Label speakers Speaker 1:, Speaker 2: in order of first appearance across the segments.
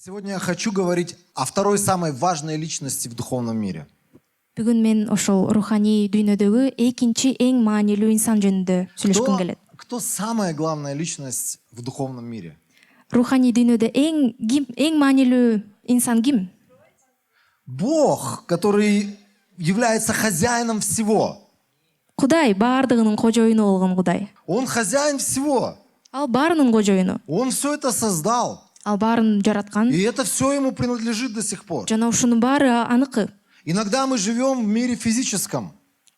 Speaker 1: Сегодня я хочу говорить о второй самой важной личности в духовном мире.
Speaker 2: Бүгүн мен ошол руханий дүйнөдөгү экинчи эң маанилүү инсан жөнүндө сүйлөшкүм келет.
Speaker 1: Кто самая главная личность в духовном мире?
Speaker 2: Руханий дүйнөдө эң маанилүү инсан ким?
Speaker 1: Бог, который является хозяином всего.
Speaker 2: Кудай, баардыгынын кожоюну болгон Кудай.
Speaker 1: Он хозяин всего.
Speaker 2: Ал баарынын кожоюну.
Speaker 1: Он все это создал.
Speaker 2: Ал баарын жараткан.
Speaker 1: И это все ему принадлежит до сих пор.
Speaker 2: Жана ушунун баары аныкы.
Speaker 1: Иногда мы живем в мире физическом.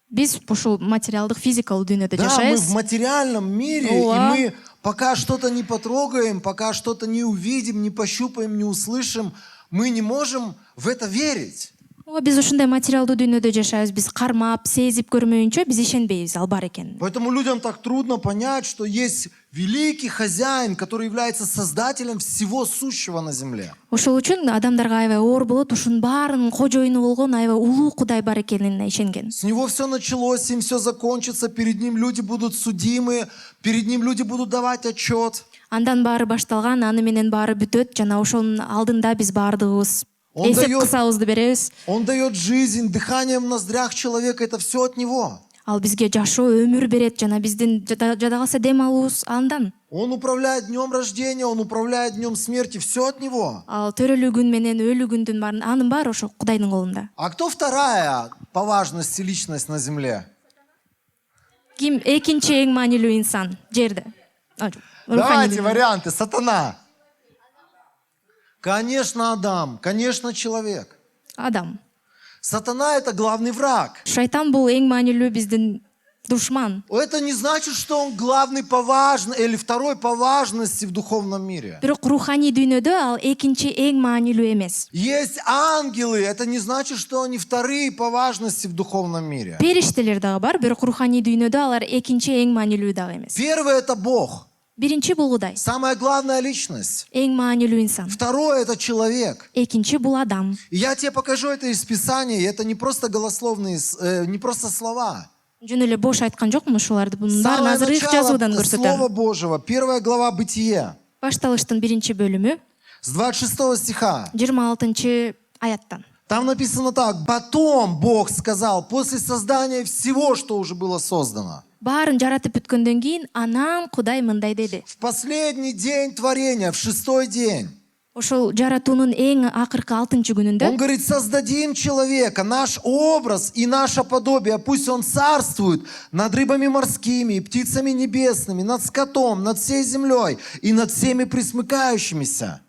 Speaker 2: Биз ушул материалдык, физикалдык дүйнөдө
Speaker 1: Да, мы
Speaker 2: жашайбыз.
Speaker 1: в материальном мире, и мы пока что-то не потрогаем, пока что-то не увидим, не пощупаем, не услышим, мы не можем в это верить.
Speaker 2: Биз ушундай материалдуу дүйнөдө жашайбыз. Биз кармап, сезип көрмөйүнчө биз ишенбейбиз ал бар экенин.
Speaker 1: Поэтому людям так трудно понять, что есть великий хозяин, который является создателем всего сущего на земле.
Speaker 2: Ошол үчүн адамдарга аябай оор болот, ушунун баарынын кожоюну болгон аябай улуу Кудай бар экенине ишенген.
Speaker 1: С него все началось, им все закончится, перед ним люди будут судимы, перед ним люди будут давать отчет.
Speaker 2: Андан баары башталган, аны менен баары бүтөт, жана ошонун алдында биз баардыгыбыз эсеп кысабызды беребиз.
Speaker 1: Он дает жизнь, дыхание в ноздрях человека, это все от него.
Speaker 2: Ал бизге жашоо, өмүр берет, жана биздин жада калса дем алуубуз андан.
Speaker 1: Он управляет днем рождения, он управляет днем смерти, все от него.
Speaker 2: Ал төрөлүү күн менен өлүү күндүн баарын анын баары ошо Кудайдын колунда.
Speaker 1: А кто вторая по важности личность на земле?
Speaker 2: Ким экинчи эң маанилүү инсан жерде?
Speaker 1: Давайте варианты. Сатана. Конечно, Адам. Конечно, человек.
Speaker 2: Адам.
Speaker 1: Сатана — это главный враг.
Speaker 2: Шайтан бул эң маанилүү биздин душман.
Speaker 1: Это не значит, что он главный по важности или второй по важности в духовном мире.
Speaker 2: Бирок руханий дүйнөдө ал экинчи эң маанилүү эмес.
Speaker 1: Есть ангелы. Это не значит, что они вторые по важности в духовном мире.
Speaker 2: Периштелер дагы бар, бирок руханий дүйнөдө алар экинчи эң маанилүү дагы эмес.
Speaker 1: Первый — это Бог.
Speaker 2: Биринчи бул Кудай.
Speaker 1: Самая главная личность.
Speaker 2: Эң маанилүү инсан.
Speaker 1: Второе — это человек.
Speaker 2: Экинчи бул Адам.
Speaker 1: И я тебе покажу это из Писания. И это не просто голословные, не просто слова.
Speaker 2: Жөн эле бош айткан жокмун ушуларды. Бунун баарын азыр их жазуудан
Speaker 1: Слова
Speaker 2: көрсөтөм.
Speaker 1: Божьего. 1 глава Бытие.
Speaker 2: Башталыштын биринчи бөлүмү
Speaker 1: С 26 стиха.
Speaker 2: 26 аяттан.
Speaker 1: Там написано так. Потом Бог сказал, после создания всего, что уже было создано.
Speaker 2: Баарын жаратып бүткөндөн кийин анан Кудай мындай деди.
Speaker 1: В последний день творения, в 6-й день.
Speaker 2: Ошол жаратуунун эң акыркы 6-чы күнүндө
Speaker 1: Он говорит, создадим человека, наш образ и наше подобие. Пусть он царствует над рыбами морскими, птицами небесными, над скотом, над всей землей и над всеми присмыкающимися.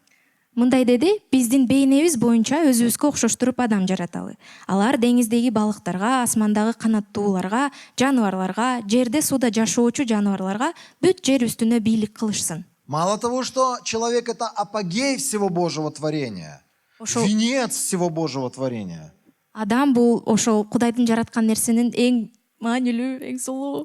Speaker 2: мындай деди: биздин бейнебиз боюнча өзүбүзгө окшоштуруп адам жараталы. Алар деңиздеги балыктарга, асмандагы канаттууларга, жаныбарларга, жерде суда жашоочу жаныбарларга, бүт жер үстүнө бийлик кылышсын.
Speaker 1: Мало того, что человек — это апогей всего Божьего творения, венец всего Божьего творения.
Speaker 2: Адам бул ошол Кудайдын жараткан нерсенин эң маанилүү, эң сулуу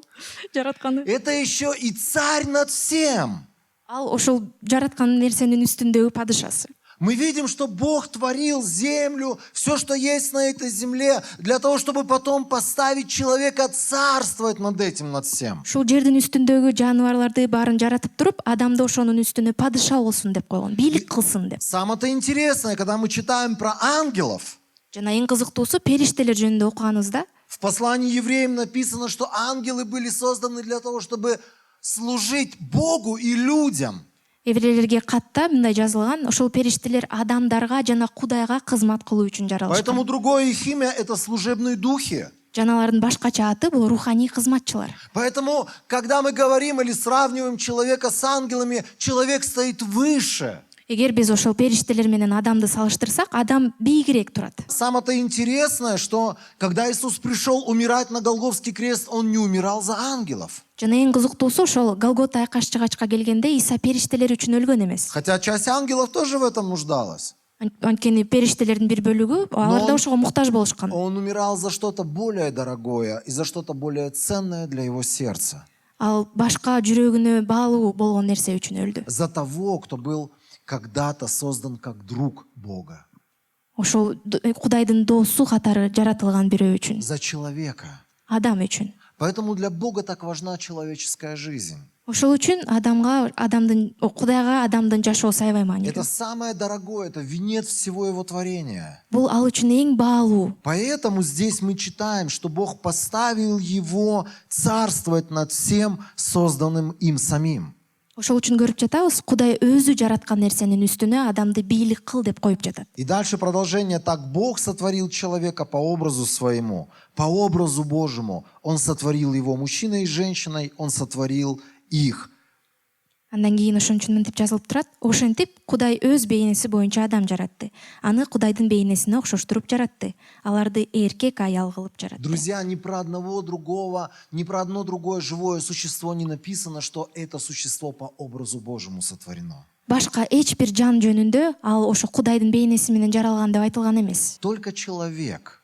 Speaker 2: жаратканы.
Speaker 1: Это еще и царь над всем.
Speaker 2: Ал ошол жараткан нерсенин үстүндөгү падышасы.
Speaker 1: Мы видим, что Бог творил землю, все, что есть на этой земле, для того, чтобы потом поставить человека царствовать над этим, над всем.
Speaker 2: Ушул жердин үстүндөгү жаныбарларды баарын жаратып туруп, адамды ошонун үстүнө падыша болсун деп койгон, бийлик кылсын деп.
Speaker 1: Самое-то интересное, когда мы читаем про ангелов,
Speaker 2: Жана эң кызыктуусу периштелер жөнүндө окуганыбызда
Speaker 1: в послании евреям написано, что ангелы были созданы для того, чтобы служить Богу и людям.
Speaker 2: Еврейлерге катта мындай жазылган: ошол периштелер адамдарга жана Кудайга кызмат кылуу үчүн жаралышкан.
Speaker 1: Поэтому другое их имя — это служебные духи.
Speaker 2: Жаналардын башкача аты бул руханий кызматчылар.
Speaker 1: Поэтому, когда мы говорим или сравниваем человека с ангелами, человек стоит выше.
Speaker 2: Эгер биз ошол периштелер менен адамды салыштырсак, адам бийигирээк турат.
Speaker 1: Самое-то интересное, что когда Иисус пришел умирать на Голгофский крест, Он не умирал за ангелов.
Speaker 2: Жана эң кызыктуусу, ошол Голгота айкашчыгачка келгенде Иса периштелер үчүн өлгөн эмес.
Speaker 1: Хотя часть ангелов тоже в этом нуждалась.
Speaker 2: Анткени периштелердин бир бөлүгү алар да ошого муктаж болушкан.
Speaker 1: Он умирал за что-то более дорогое и за что-то более ценное для его сердца.
Speaker 2: Ал башка жүрөгүнө баалуу болгон нерсе үчүн өлдү.
Speaker 1: За того, кто был когда-то создан как друг Бога.
Speaker 2: Ошол Кудайдын досу катары жаратылган бирөө үчүн.
Speaker 1: За человека.
Speaker 2: Адам үчүн.
Speaker 1: Поэтому для Бога так важна человеческая жизнь.
Speaker 2: ошол үчүн Кудайга адамдын жашоо аябай
Speaker 1: Это
Speaker 2: маанилүү.
Speaker 1: самое дорогое, это венец всего его творения.
Speaker 2: Бул ал үчүн эң баалуу.
Speaker 1: Поэтому здесь мы читаем, что Бог поставил его царствовать над всем созданным им самим.
Speaker 2: Ошол үчүн көрүп жатабыз, Кудай өзү жараткан нерсенин үстүнө адамды бийлик кыл деп коюп жатат.
Speaker 1: И дальше продолжение. Так Бог сотворил человека по образу своему, по образу Божьему. Он сотворил его мужчиной и женщиной, он сотворил их.
Speaker 2: Андан кийин ошончун мынтип жазылып турат. Ошентип Кудай өз бейнеси боюнча адам жаратты. Аны Кудайдын бейнесине окшоштуруп жаратты. Аларды эркек аял кылып жаратты.
Speaker 1: Друзья, ни про одного другого, ни про одно другое живое существо не написано, что это существо по образу Божьему сотворено.
Speaker 2: Башка эч бир жан жөнүндө ал ошо Кудайдын бейнеси менен жаралган деп айтылган эмес.
Speaker 1: Только человек.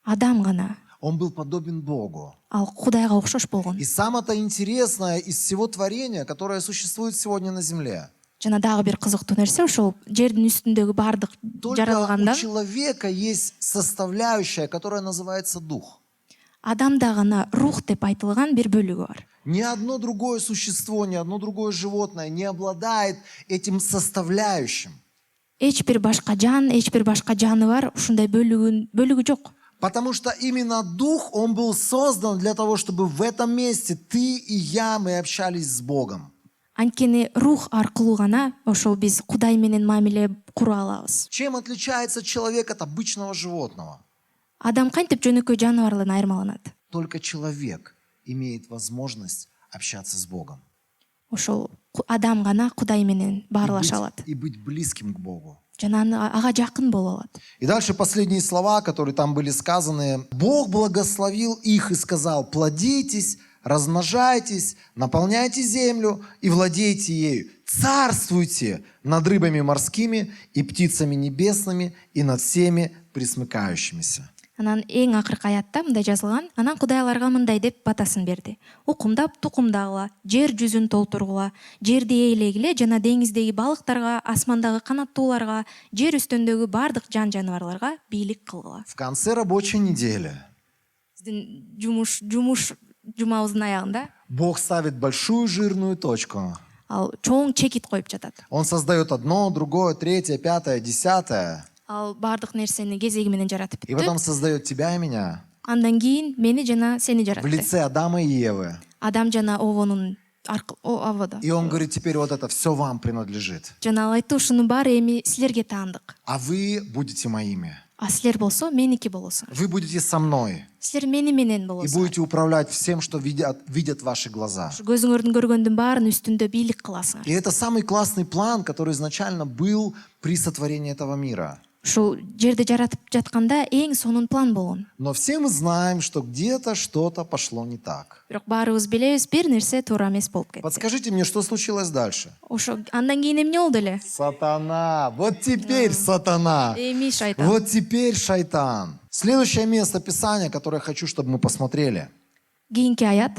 Speaker 2: Адам гана.
Speaker 1: Он был подобен Богу.
Speaker 2: Ал Кудайга окшош болгон.
Speaker 1: И самое-то интересное из всего творения, которое существует сегодня на земле.
Speaker 2: Жана дагы бир кызыктуу нерсе ошол жердин үстүндөгү бардык
Speaker 1: Только
Speaker 2: жаралганда
Speaker 1: у человека есть составляющая, которая называется дух.
Speaker 2: адамда гана рух деп айтылган бир бөлүгү бар.
Speaker 1: Ни одно другое существо, ни одно другое животное не обладает этим составляющим.
Speaker 2: Эч бир башка жан, эч бир башка жаныбар ушундай бөлүгү жок.
Speaker 1: Потому что именно дух, он был создан для того, чтобы в этом месте ты и я, мы общались с Богом.
Speaker 2: Анткени рух аркылуу гана ошол биз Кудай менен мамиле кура алабыз.
Speaker 1: Чем отличается человек от обычного животного?
Speaker 2: Адам кантип жөнөкөй жаныбардан айырмаланат?
Speaker 1: Только человек имеет возможность общаться с Богом.
Speaker 2: Ошол адам гана Кудай менен баарлаша алат.
Speaker 1: И быть близким к Богу.
Speaker 2: Жана ага жакын боло алат.
Speaker 1: И дальше последние слова, которые там были сказаны. Бог благословил их и сказал: плодитесь, размножайтесь, наполняйте землю и владейте ею. Царствуйте над рыбами морскими и птицами небесными и над всеми присмыкающимися.
Speaker 2: Анан эң акыркы аятта мындай жазылган: анан Кудай аларга мындай деп батасын берди: укумдап тукумдагыла, жер жүзүн толтургула, жерди ээлегиле жана деңиздеги балыктарга, асмандагы канаттууларга, жер үстүндөгү бардык жан жаныбарларга бийлик кылгыла.
Speaker 1: В конце рабочей недели
Speaker 2: Биздин жумабыздын аягында
Speaker 1: Бог ставит большую жирную точку.
Speaker 2: ал чоң чекит коюп жатат.
Speaker 1: Он создает одно, другое, третье, пятое, десятое.
Speaker 2: Ал бардык нерсени кезеги менен жаратып
Speaker 1: И
Speaker 2: бүттү.
Speaker 1: потом создает тебя и меня
Speaker 2: Андан кийин мени жана сени
Speaker 1: в
Speaker 2: жаратты.
Speaker 1: лице Адама и Евы.
Speaker 2: Адам жана Овонун авода.
Speaker 1: И он говорит: теперь вот это все вам принадлежит.
Speaker 2: Жана ал айтты: ушунун баары эми силерге таандык.
Speaker 1: А вы будете моими.
Speaker 2: А силер болсо меники болосуңар.
Speaker 1: Вы будете со мной.
Speaker 2: Силер мени менен
Speaker 1: И
Speaker 2: болосуңар.
Speaker 1: будете управлять всем, что видят ваши глаза.
Speaker 2: Көзүңөрдүн көргөндүн баарын үстүндө бийлик кыласыңар.
Speaker 1: И это самый классный план, который изначально был при сотворении этого мира.
Speaker 2: Ушул жерди жаратып жатканда эң сонун план болгон.
Speaker 1: Но все мы знаем, что где-то что-то пошло не так.
Speaker 2: Бирок баарыбыз билебиз, бир нерсе туура эмес болуп кетти.
Speaker 1: Подскажите мне, что случилось дальше?
Speaker 2: Ошо андан кийин эмне болду эле?
Speaker 1: Сатана. Вот теперь сатана.
Speaker 2: Эми шайтан.
Speaker 1: Вот теперь шайтан. Следующее место Писания, которое я хочу, чтобы мы посмотрели.
Speaker 2: Кийинки аят.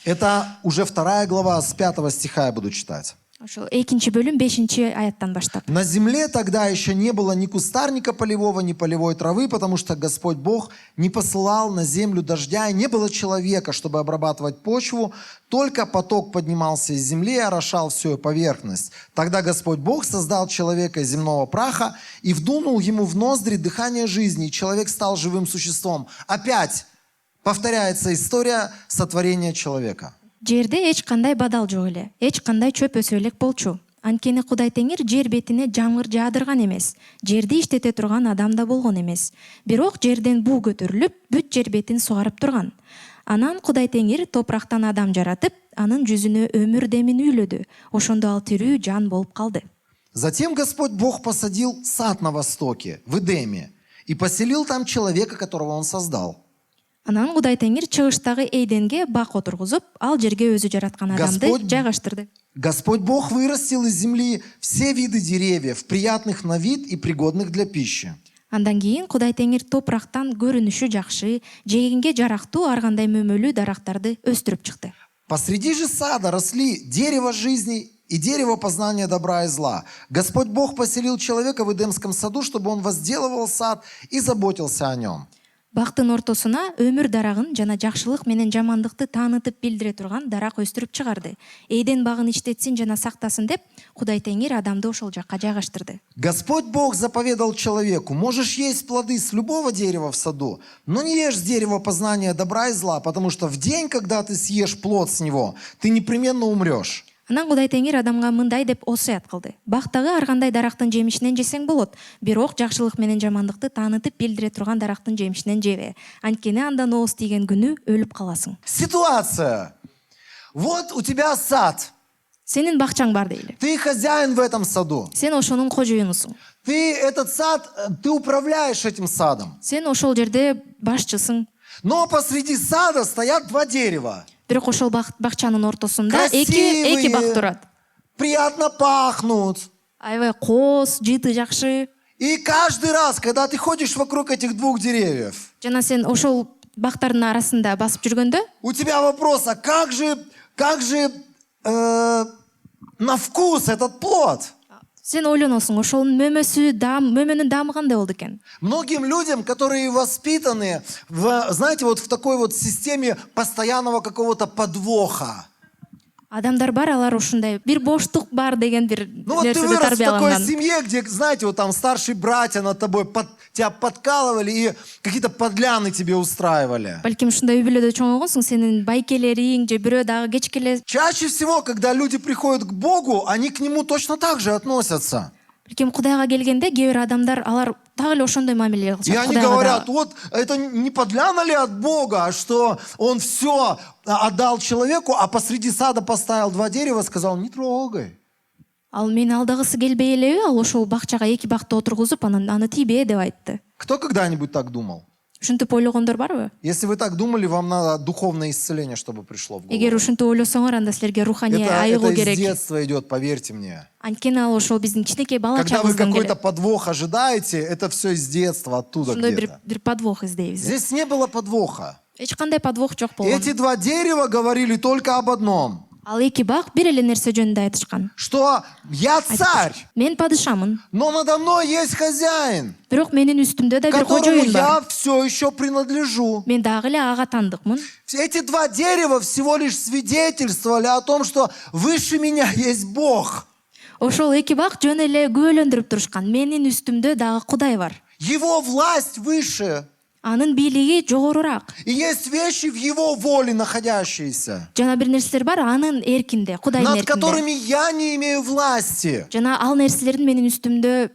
Speaker 1: Это уже 2 глава, с 5 стиха я буду читать.
Speaker 2: Ошол 2 бөлүм 5 аяттан баштап.
Speaker 1: На земле тогда еще не было ни кустарника полевого, ни полевой травы, потому что Господь Бог не посылал на землю дождя, и не было человека, чтобы обрабатывать почву, только поток поднимался из земли и орошал всю ее поверхность. Тогда Господь Бог создал человека из земного праха и вдунул ему в ноздри дыхание жизни, и человек стал живым существом. Опять повторяется история сотворения человека.
Speaker 2: Жерде эч кандай бадал жок эле, эч кандай чөп өсө элек болчу. Анткени Кудай Теңир жер бетине жамгыр жаадырган эмес. Жерди иштете турган адам да болгон эмес. Бирок жерден буу көтөрүлүп, бүт жер бетин сугарып турган. Анан Кудай Теңир топурактан адам жаратып, анын жүзүнө өмүр демин үйлөдү. Ошондо ал тирүү жан болуп калды.
Speaker 1: Затем Господь Бог посадил сад на востоке, в Эдеме, и поселил там человека, которого Он создал.
Speaker 2: Анан Кудай Теңир чыгыштагы Эйденге бак отургузуп, ал жерге өзү жараткан адамды жайгаштырды.
Speaker 1: Господь Бог вырастил из земли все виды деревьев, приятных на вид и пригодных для пищи.
Speaker 2: Андан кийин Кудай Теңир топурактан көрүнүшү жакшы, жегенге жарактуу ар кандай мөмөлүү дарактарды өстүрүп чыкты.
Speaker 1: Посреди же сада росли дерево жизни и дерево познания добра и зла. Господь Бог поселил человека в Эдемском саду, чтобы он возделывал сад и заботился о нем.
Speaker 2: бактын ортосуна өмүр дарагын жана жакшылык менен жамандыкты таанытып билдире турган дарак өстүрүп чыгарды. Эден багын иштетсин жана сактасын деп Кудай Теңир адамды ошол жакка жайгаштырды.
Speaker 1: Господь Бог заповедал человеку: можешь есть плоды с любого дерева в саду, но не ешь с дерева познания добра и зла, потому что в день, когда ты съешь плод с него, ты непременно умрешь.
Speaker 2: Анан Кудай Теңир адамга мындай деп осуят кылды: бактагы ар кандай дарактын жемишинен жесең болот, бирок жакшылык менен жамандыкты таанытып билдире турган дарактын жемишинен жебе. Анткени андан ооз тийген күнү өлүп каласың.
Speaker 1: Ситуация. Вот у тебя сад.
Speaker 2: Сенин бакчаң бар дейли.
Speaker 1: Ты хозяин в этом саду.
Speaker 2: Сен ошонун кожоюнусуң.
Speaker 1: Ты этот сад, ты управляешь этим садом.
Speaker 2: Сен ошол жерде башчысың.
Speaker 1: Но посреди сада стоят два дерева.
Speaker 2: Бирок ошол бакчанын ортосунда эки
Speaker 1: Красивые,
Speaker 2: бак турат.
Speaker 1: приятно пахнут.
Speaker 2: Аябай коос, жыты жакшы.
Speaker 1: И каждый раз, когда ты ходишь вокруг этих двух деревьев,
Speaker 2: Жана сен ошол бактардын арасында басып жүргөндө,
Speaker 1: у тебя вопрос: а как же на вкус этот плод?
Speaker 2: сен ойлоносуң, ошонун мөмөнүн даамы кандай болду экен?
Speaker 1: Многим людям, которые воспитаны знаете, вот в такой вот системе постоянного какого-то подвоха.
Speaker 2: Адамдар бар, алар ушундай бир боштук бар деген бир
Speaker 1: Ну вот ты
Speaker 2: нерседе
Speaker 1: вырос в такой
Speaker 2: тарбияланган.
Speaker 1: семье, где, знаете, вот там старшие братья над тобой тебя подкалывали и какие-то подляны тебе устраивали.
Speaker 2: Балким ушундай үй бүлөдө чоңойгонсуң, сенин байкелериң же бирөө дагы кечкеле.
Speaker 1: Чаще всего, когда люди приходят к Богу, они к Нему точно так же относятся.
Speaker 2: Балким Кудайга келгенде кээ бир адамдар алар дагы эле ошондой мамиле
Speaker 1: И
Speaker 2: кылышат.
Speaker 1: они говорят: вот это не подляна ли от Бога, что Он все отдал человеку, а посреди сада поставил два дерева, сказал: не трогай.
Speaker 2: Ал мени алдагысы келбей элеби? Ал ошол бакчага эки бакты отургузуп, анан аны тийбе деп айтты.
Speaker 1: Кто когда-нибудь так думал?
Speaker 2: Ушинтип ойлогондор барбы?
Speaker 1: Если вы так думали, вам надо духовное исцеление, чтобы пришло в
Speaker 2: Эгер
Speaker 1: голову.
Speaker 2: ушинтип ойлосоңор, анда силерге руханий
Speaker 1: Это
Speaker 2: айыгуу
Speaker 1: из
Speaker 2: керек.
Speaker 1: детства идет, поверьте мне.
Speaker 2: Анткени ал ошол биздин кичинекей бала
Speaker 1: Когда вы
Speaker 2: чагыбыздан
Speaker 1: какой-то
Speaker 2: келет.
Speaker 1: подвох ожидаете, это все из детства, оттуда
Speaker 2: Ошондой
Speaker 1: где-то.
Speaker 2: бир подвох издейбиз.
Speaker 1: Здесь не было подвоха.
Speaker 2: Эч кандай подвох жок болгон.
Speaker 1: Эти два дерева говорили только об одном:
Speaker 2: Ал эки бак бир эле нерсе жөнүндө айтышкан.
Speaker 1: что я царь,
Speaker 2: Мен падышамын,
Speaker 1: но надо мной есть хозяин,
Speaker 2: бирок менин үстүмдө да бир
Speaker 1: которому
Speaker 2: кожоюн бар.
Speaker 1: я все еще принадлежу.
Speaker 2: Мен дагы эле ага тандыкмын.
Speaker 1: Эти два дерева всего лишь свидетельствовали о том, что выше меня есть Бог.
Speaker 2: Ошол эки бак жөн эле күбөлөндүрүп турушкан. Менин үстүмдө дагы Кудай бар.
Speaker 1: Его власть выше.
Speaker 2: Анын бийлиги жогорураак.
Speaker 1: И есть вещи в его воле находящиеся,
Speaker 2: Жана бир нерселер бар анын эркинде, Кудайдын
Speaker 1: над
Speaker 2: эркинде.
Speaker 1: которыми я не имею власти.
Speaker 2: Жана ал нерселердин менин үстүмдө,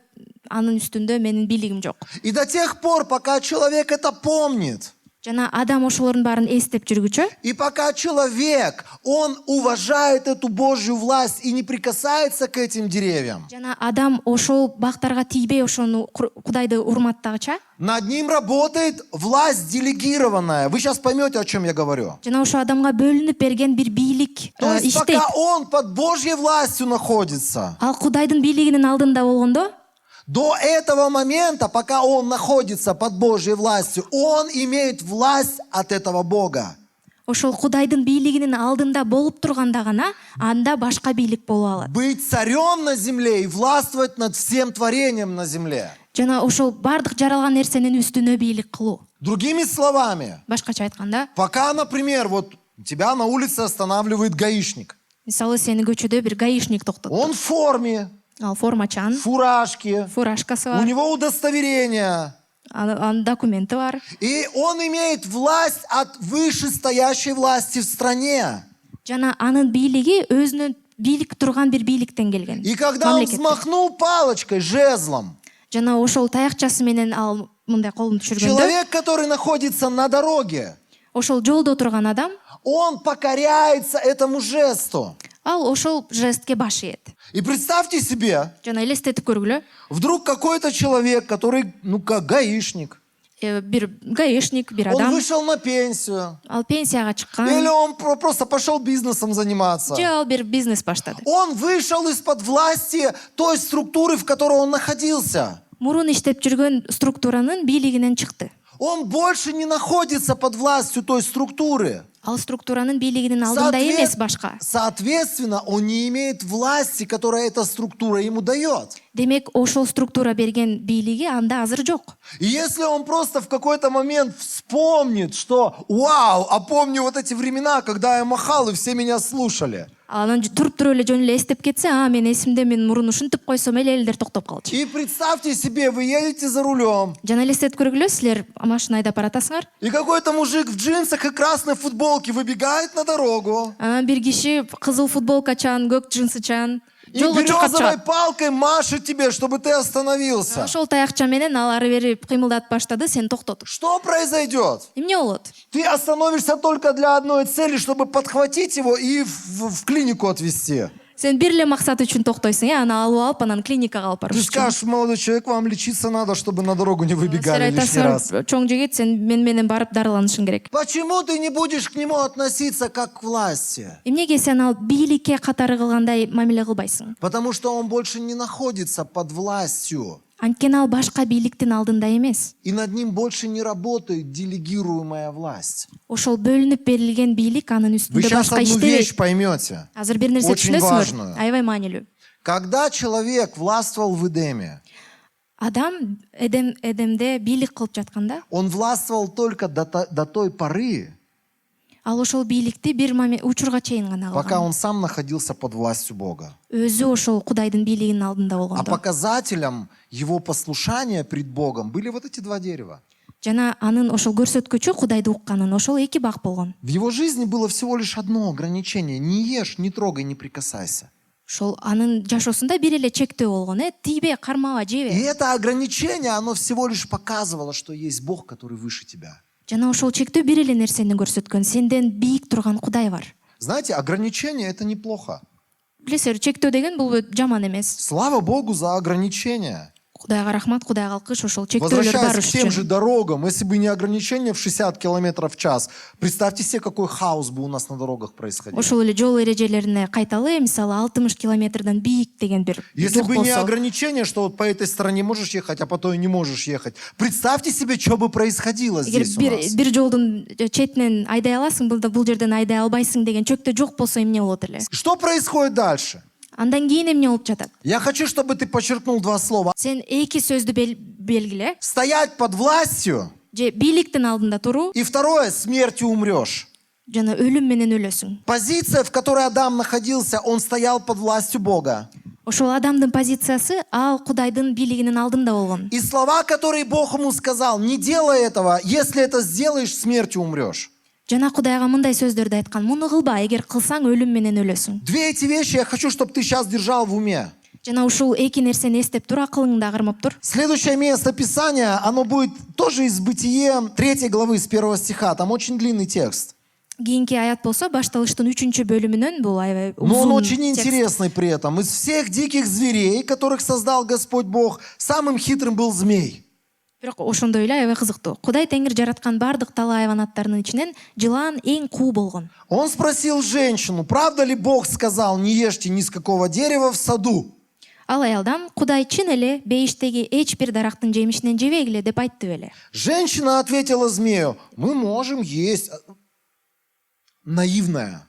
Speaker 2: анын үстүндө менин бийлигим жок.
Speaker 1: И до тех пор, пока человек это помнит,
Speaker 2: Жана адам ошолордун баарын эстеп жүргүчө,
Speaker 1: и пока человек, он уважает эту Божью власть и не прикасается к этим деревьям,
Speaker 2: жана адам ошол бактарга тийбей ошону Кудайды урматтагыча,
Speaker 1: над ним работает власть делегированная. Вы сейчас поймете, о чем я говорю.
Speaker 2: жана ошо адамга бөлүнүп берген бир бийлик
Speaker 1: То есть
Speaker 2: иштейт.
Speaker 1: пока он под Божьей властью находится,
Speaker 2: Ал Кудайдын бийлигинин алдында болгондо,
Speaker 1: до этого момента, пока он находится под Божьей властью, он имеет власть от этого Бога.
Speaker 2: ошол Кудайдын бийлигинин алдында болуп турганда гана анда башка бийлик боло алат.
Speaker 1: Быть царем на земле и властвовать над всем творением на земле.
Speaker 2: Жана ошол бардык жаралган нерсенин үстүнө бийлик кылуу.
Speaker 1: Другими словами,
Speaker 2: Башкача айтканда,
Speaker 1: пока, например, вот тебя на улице останавливает гаишник.
Speaker 2: мисалы сени көчөдө бир гаишник токтотту.
Speaker 1: Он в форме,
Speaker 2: Ал формачан,
Speaker 1: в фуражке,
Speaker 2: фуражкасы
Speaker 1: у
Speaker 2: бар,
Speaker 1: него удостоверение.
Speaker 2: анын документи бар.
Speaker 1: И он имеет власть от вышестоящей власти в стране.
Speaker 2: Жана анын бийлиги өзүнүн бийлик турган бир бийликтен келген.
Speaker 1: И когда он
Speaker 2: Мамлекеттен.
Speaker 1: взмахнул палочкой, жезлом,
Speaker 2: Жана ошол таякчасы менен ал мындай колун түшүргөндө,
Speaker 1: человек, который находится на дороге,
Speaker 2: ошол жолдо турган адам,
Speaker 1: он покоряется этому жесту.
Speaker 2: ал ошол жестке баш ийет.
Speaker 1: И представьте себе,
Speaker 2: Жана элестетип көргүлө,
Speaker 1: вдруг какой-то человек, который, ну как гаишник,
Speaker 2: бир гаишник, бир
Speaker 1: он
Speaker 2: адам,
Speaker 1: вышел на пенсию,
Speaker 2: ал пенсияга
Speaker 1: или
Speaker 2: чыккан,
Speaker 1: он просто пошел бизнесом заниматься.
Speaker 2: же ал бир бизнес баштады.
Speaker 1: Он вышел из-под власти той структуры, в которой он находился.
Speaker 2: Мурун иштеп жүргөн структуранын бийлигинен чыкты.
Speaker 1: Он больше не находится под властью той структуры.
Speaker 2: ал структуранын бийлигинин алдында эмес башка.
Speaker 1: Соответственно, он не имеет власти, которую эта структура ему дает.
Speaker 2: Демек ошол структура берген бийлиги анда азыр жок.
Speaker 1: И если он просто в какой-то момент вспомнит, что «Вау, а помню вот эти времена, когда я махал, и все меня слушали».
Speaker 2: Анан туруп эле жөн эле эстеп кетсе, мен эсимде мен мурун ушинтип койсом эле элдер токтоп калчу.
Speaker 1: И представьте себе, вы едете за рулем,
Speaker 2: Жана элестетип көргүлө, силер машина айдап баратасыңар.
Speaker 1: и какой-то мужик в джинсах и красной футболке выбегает на дорогу
Speaker 2: Анан бир киши кызыл футболкачан, көк джинсычан
Speaker 1: и
Speaker 2: жолго чыккан
Speaker 1: березовой
Speaker 2: чыгат.
Speaker 1: палкой машет тебе, чтобы ты остановился.
Speaker 2: Ошол таякча менен ал ары бери кыймылдатып баштады, сен токтот.
Speaker 1: Что произойдет?
Speaker 2: Эмне болот?
Speaker 1: Ты остановишься только для одной цели, чтобы подхватить его и в клинику отвезти.
Speaker 2: Сен бир эле максат үчүн токтойсуң, аны алып алып, анан клиникага алып
Speaker 1: Ты
Speaker 2: барыш үчүн.
Speaker 1: скажешь, молодой человек, вам лечиться надо, чтобы на дорогу не
Speaker 2: Силер
Speaker 1: выбегали лишний раз.
Speaker 2: айтасыңар, чоң жигит, сен мен менен барып дарыланышың керек.
Speaker 1: Почему ты не будешь к нему относиться как к власти?
Speaker 2: Эмнеге сен ал бийликке катары кылгандай мамиле кылбайсың?
Speaker 1: Потому что он больше не находится под властью.
Speaker 2: Анткени ал башка бийликтин алдында эмес.
Speaker 1: И над ним больше не работает делегируемая власть.
Speaker 2: Ошол бөлүнүп берилген бийлик анын
Speaker 1: Вы
Speaker 2: үстүндө
Speaker 1: сейчас
Speaker 2: башка
Speaker 1: одну вещь
Speaker 2: иштебейт.
Speaker 1: поймете.
Speaker 2: Азыр бир нерсе
Speaker 1: Очень
Speaker 2: түшүнөсүңөр?
Speaker 1: важную.
Speaker 2: Аябай маанилүү.
Speaker 1: Когда человек властвовал в Эдеме,
Speaker 2: Адам Эдемде бийлик кылып жатканда,
Speaker 1: он властвовал только до той поры,
Speaker 2: ал ошол бийликти бир учурга чейин гана
Speaker 1: пока
Speaker 2: кылган.
Speaker 1: он сам находился под властью Бога.
Speaker 2: Өзү ошол Кудайдын бийлигинин алдында
Speaker 1: А
Speaker 2: болгондо.
Speaker 1: показателем его послушания пред Богом были вот эти два дерева.
Speaker 2: Жана анын ошол көрсөткүчү Кудайды укканын ошол эки бак болгон.
Speaker 1: В его жизни было всего лишь одно ограничение. Не ешь, не трогай, не прикасайся.
Speaker 2: Ошол анын жашоосунда бир эле чектөө болгон, тийбе, кармаба,
Speaker 1: И
Speaker 2: жебе.
Speaker 1: это ограничение, оно всего лишь показывало, что есть Бог, который выше тебя.
Speaker 2: Жана ошол чектөө бир эле нерсени көрсөткөн, сенден бийик турган Кудай бар.
Speaker 1: Знаете, ограничение — это неплохо.
Speaker 2: Билесиңер, чектөө деген бул жаман эмес.
Speaker 1: Слава Богу за ограничения.
Speaker 2: Кудайга рахмат, Кудайга алкыш, ошол чектөөлөр
Speaker 1: Возвращаясь
Speaker 2: бар
Speaker 1: к тем же
Speaker 2: үчүн.
Speaker 1: дорогам, если бы не ограничение в 60 километров в час, представьте себе, какой хаос бы у нас на дорогах происходил.
Speaker 2: Ошол эле жол эрежелерине кайталы, мисалы 60 километрден бийик деген бир
Speaker 1: Если
Speaker 2: жок
Speaker 1: бы не
Speaker 2: болсо.
Speaker 1: ограничение, что вот по этой стороне можешь ехать, а по той не можешь ехать, представьте себе, что бы происходило
Speaker 2: Эгер
Speaker 1: здесь у нас.
Speaker 2: бир жолдун четинен айдай аласың, бул жерден айдай албайсың деген чөктө жок болсо эмне болот эле?
Speaker 1: Что происходит дальше?
Speaker 2: Андан кийин эмне болуп жатат?
Speaker 1: Я хочу, чтобы ты подчеркнул два слова.
Speaker 2: Сен эки сөздү белгиле.
Speaker 1: Стоять под властью.
Speaker 2: Же бийликтин алдында туруу
Speaker 1: И второе, смертью умрешь.
Speaker 2: жана өлүм менен өлөсүң.
Speaker 1: Позиция, в которой Адам находился, он стоял под властью Бога.
Speaker 2: Ошол Адамдын позициясы ал Кудайдын бийлигинин алдында болгон.
Speaker 1: И слова, которые Бог ему сказал, не делай этого, если это сделаешь, смертью умрешь.
Speaker 2: Жана Кудайга мындай сөздөрдү айткан: муну кылба, эгер кылсаң өлүм менен өлөсүң.
Speaker 1: Две эти вещи я хочу, чтобы ты сейчас держал в уме.
Speaker 2: Жана ушул эки нерсени эстеп тур, акылыңда кармап тур.
Speaker 1: Следующее место Писания, оно будет тоже из Бытие 3 главы с 1 стиха. Там очень длинный текст.
Speaker 2: Кийинки аят болсо Башталыштын 3 бөлүмүнөн, бул аябай
Speaker 1: Но он
Speaker 2: узун
Speaker 1: очень
Speaker 2: текст.
Speaker 1: интересный при этом. Из всех диких зверей, которых создал Господь Бог, самым хитрым был змей.
Speaker 2: Бирок ошондой эле аябай кызыктуу. Кудай Теңир жараткан бардык талай хайванаттардын ичинен жылан эң куу болгон.
Speaker 1: Он спросил женщину, правда ли Бог сказал, не ешьте ни с какого дерева в саду?
Speaker 2: Ал аялдан Кудай чын эле бейиштеги эч бир дарактын жемишинен жебегиле деп айтты беле.
Speaker 1: Женщина ответила змею, мы можем есть. Наивная.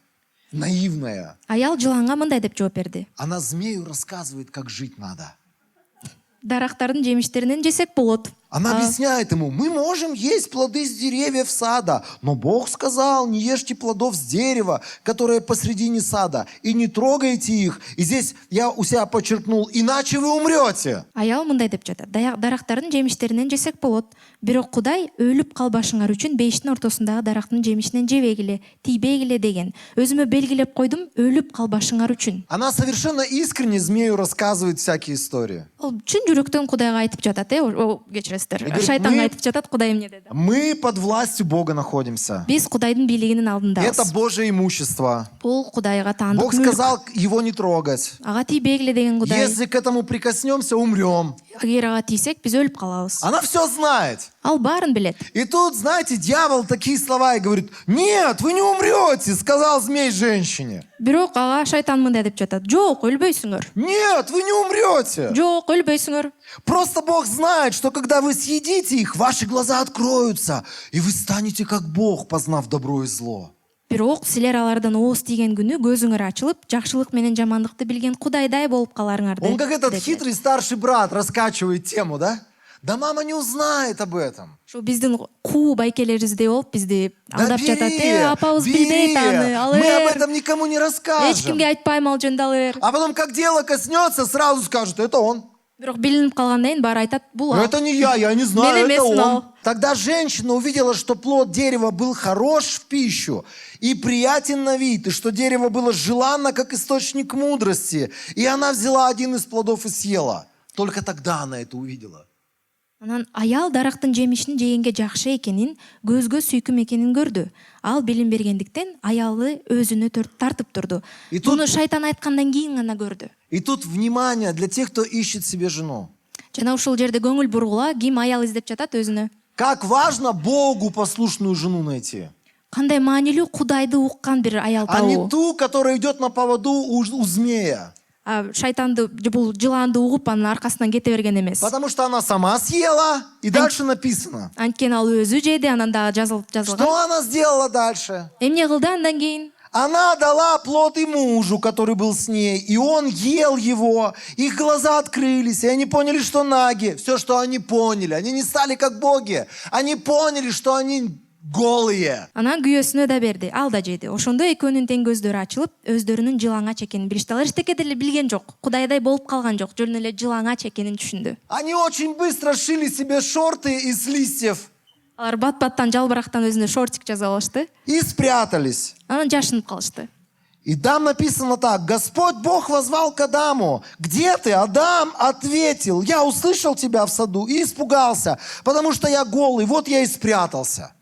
Speaker 2: Аял жыланга мындай деп жооп берди:
Speaker 1: Она змею рассказывает, как жить надо.
Speaker 2: дарактардын жемиштеринен жесек болот.
Speaker 1: Она объясняет ему, мы можем есть плоды с деревьев сада, но Бог сказал, не ешьте плодов с дерева, которое посредине сада, и не трогайте их. И здесь я у себя подчеркнул, иначе вы умрете.
Speaker 2: Аял мындай деп жатат: дарактардын жемиштеринен жесек болот, бирок Кудай өлүп калбашыңар үчүн бейиштин ортосундагы дарактын жемишинен жебегиле, тийбегиле деген. Өзүмө белгилеп койдум, өлүп калбашыңар үчүн.
Speaker 1: Она совершенно искренне змею рассказывает всякие истории.
Speaker 2: Ал чын жүрөктөн Кудайга айтып жатат, кечиресиздер.
Speaker 1: Говорит,
Speaker 2: Шайтанга айтып жатат, Кудай эмне деди.
Speaker 1: Мы под властью Бога находимся.
Speaker 2: Биз Кудайдын бийлигинин
Speaker 1: Это
Speaker 2: алдындабыз.
Speaker 1: Божье имущество.
Speaker 2: Бул Кудайга таандык
Speaker 1: Бог
Speaker 2: мүлк.
Speaker 1: сказал его не трогать.
Speaker 2: Ага тийбегиле деген Кудай.
Speaker 1: Если к этому прикоснемся, умрем.
Speaker 2: эгер ага тийсек биз өлүп калабыз.
Speaker 1: Она все знает.
Speaker 2: Ал баарын билет.
Speaker 1: И тут, знаете, дьявол такие слова и говорит: нет, вы не умрете, сказал змей женщине.
Speaker 2: Бирок ага шайтан мындай деп жатат: жок, өлбөйсүңөр.
Speaker 1: Нет, вы не умрете.
Speaker 2: Жок, өлбөйсүңөр.
Speaker 1: Просто Бог знает, что когда вы съедите их, ваши глаза откроются, и вы станете как Бог, познав добро и зло.
Speaker 2: Бирок силер алардан ооз тийген күнү көзүңөр ачылып, жакшылык менен жамандыкты билген Кудайдай болуп каларыңар.
Speaker 1: Он как этот
Speaker 2: деди.
Speaker 1: хитрый старший брат раскачивает тему, да? Да мама не узнает об этом.
Speaker 2: Ушу биздин куу байкелерибиздей болуп бизди
Speaker 1: Да
Speaker 2: алдап жатат.
Speaker 1: бери,
Speaker 2: Апабыз
Speaker 1: бери.
Speaker 2: билбейт аны. Ал
Speaker 1: Мы об этом никому не
Speaker 2: эч
Speaker 1: расскажем.
Speaker 2: кимге айтпайм ал жөнүндө ал.
Speaker 1: А потом, как дело коснется, сразу скажут: это он.
Speaker 2: Бирок билинип калгандан кийин баары айтат: бул ал.
Speaker 1: Это не я не знаю,
Speaker 2: Мен
Speaker 1: это
Speaker 2: эмесмин
Speaker 1: он.
Speaker 2: ал.
Speaker 1: Тогда женщина увидела, что плод дерева был хорош в пищу и приятен на вид, и что дерево было желанно, как источник мудрости. И она взяла один из плодов и съела. Только тогда она это увидела.
Speaker 2: Анан аял дарактын жемишин жегенге жакшы экенин, көзгө сүйкүм экенин көрдү. Ал билим бергендиктен аялды өзүнө тартып турду.
Speaker 1: И тут-
Speaker 2: Муну шайтан айткандан кийин гана көрдү.
Speaker 1: И тут внимание для тех, кто ищет себе жену.
Speaker 2: Жана ушул жерде көңүл бургула, ким аял издеп жатат өзүнө.
Speaker 1: Как важно Богу послушную жену найти.
Speaker 2: Кандай маанилүү Кудайды уккан бир аял
Speaker 1: А не
Speaker 2: табуу.
Speaker 1: ту, которая идет на поводу у змея.
Speaker 2: Шайтанды, бул жылаанды угуп анын аркасынан кете берген эмес.
Speaker 1: Потому что она сама съела, и дальше написано.
Speaker 2: Анткени ал өзү жеди, анан дагы жазылган.
Speaker 1: Что она сделала дальше?
Speaker 2: Эмне кылды андан кийин?
Speaker 1: Она дала плод и мужу, который был с ней, и он ел его. Их глаза открылись, и они поняли, что наги. Все, что они поняли. Они не стали как боги. Они поняли, что они голые.
Speaker 2: Анан күйөөсүнө да берди, ал да жеди. Ошондо экөөнүн тең көздөрү ачылып, өздөрүнүн жылаңач экенин билишти. Алар эчтеке деле билген жок. Кудайдай болуп калган жок. Жөн эле жылаңач экенин түшүндү.
Speaker 1: Они очень быстро шили себе шорты из листьев
Speaker 2: Алар бат-баттан жалбырактан өзүнө шортик жазып алышты.
Speaker 1: и спрятались.
Speaker 2: Анан жашынып калышты.
Speaker 1: И там написано так: Господь Бог возвал к Адаму: где ты? Адам ответил: я услышал тебя в саду и испугался, потому что я голый, вот я и спрятался.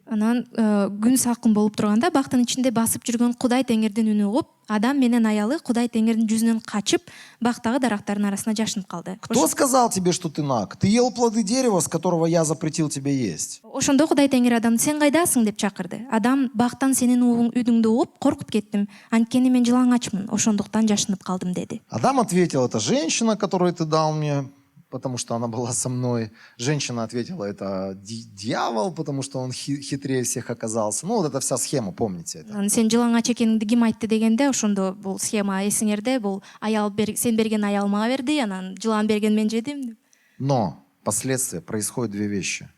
Speaker 2: Анан күн салкын болуп турганда бактын ичинде басып жүргөн Кудай Теңирдин үнү угуп, Адам менен аялы Кудай Теңирдин жүзүнөн качып, бактагы дарактардын арасына жашынып калды.
Speaker 1: Кто сказал тебе, что ты наг? Ты ел плоды дерева, с которого я запретил тебе есть.
Speaker 2: Ошондо Кудай Теңир Адамды: сен кайдасың деп чакырды. Адам: бактан сенин үнүңдү угуп, коркуп кеттим. Анткени мен жылаңачмын, ошондуктан жашынып калдым деди.
Speaker 1: Адам ответил: это женщина, которую ты дал мне, потому что она была со мной. Женщина ответила: это дьявол, потому что он хитрее всех оказался. Ну, вот эта вся схема, помните это.
Speaker 2: Анан сен жылаңач экениңди ким айтты дегенде, ошондо бул схема эсиңерде, бул аял сен берген аял мага берди, анан жылаан берген мен жедим.
Speaker 1: Но последствия происходят две вещи.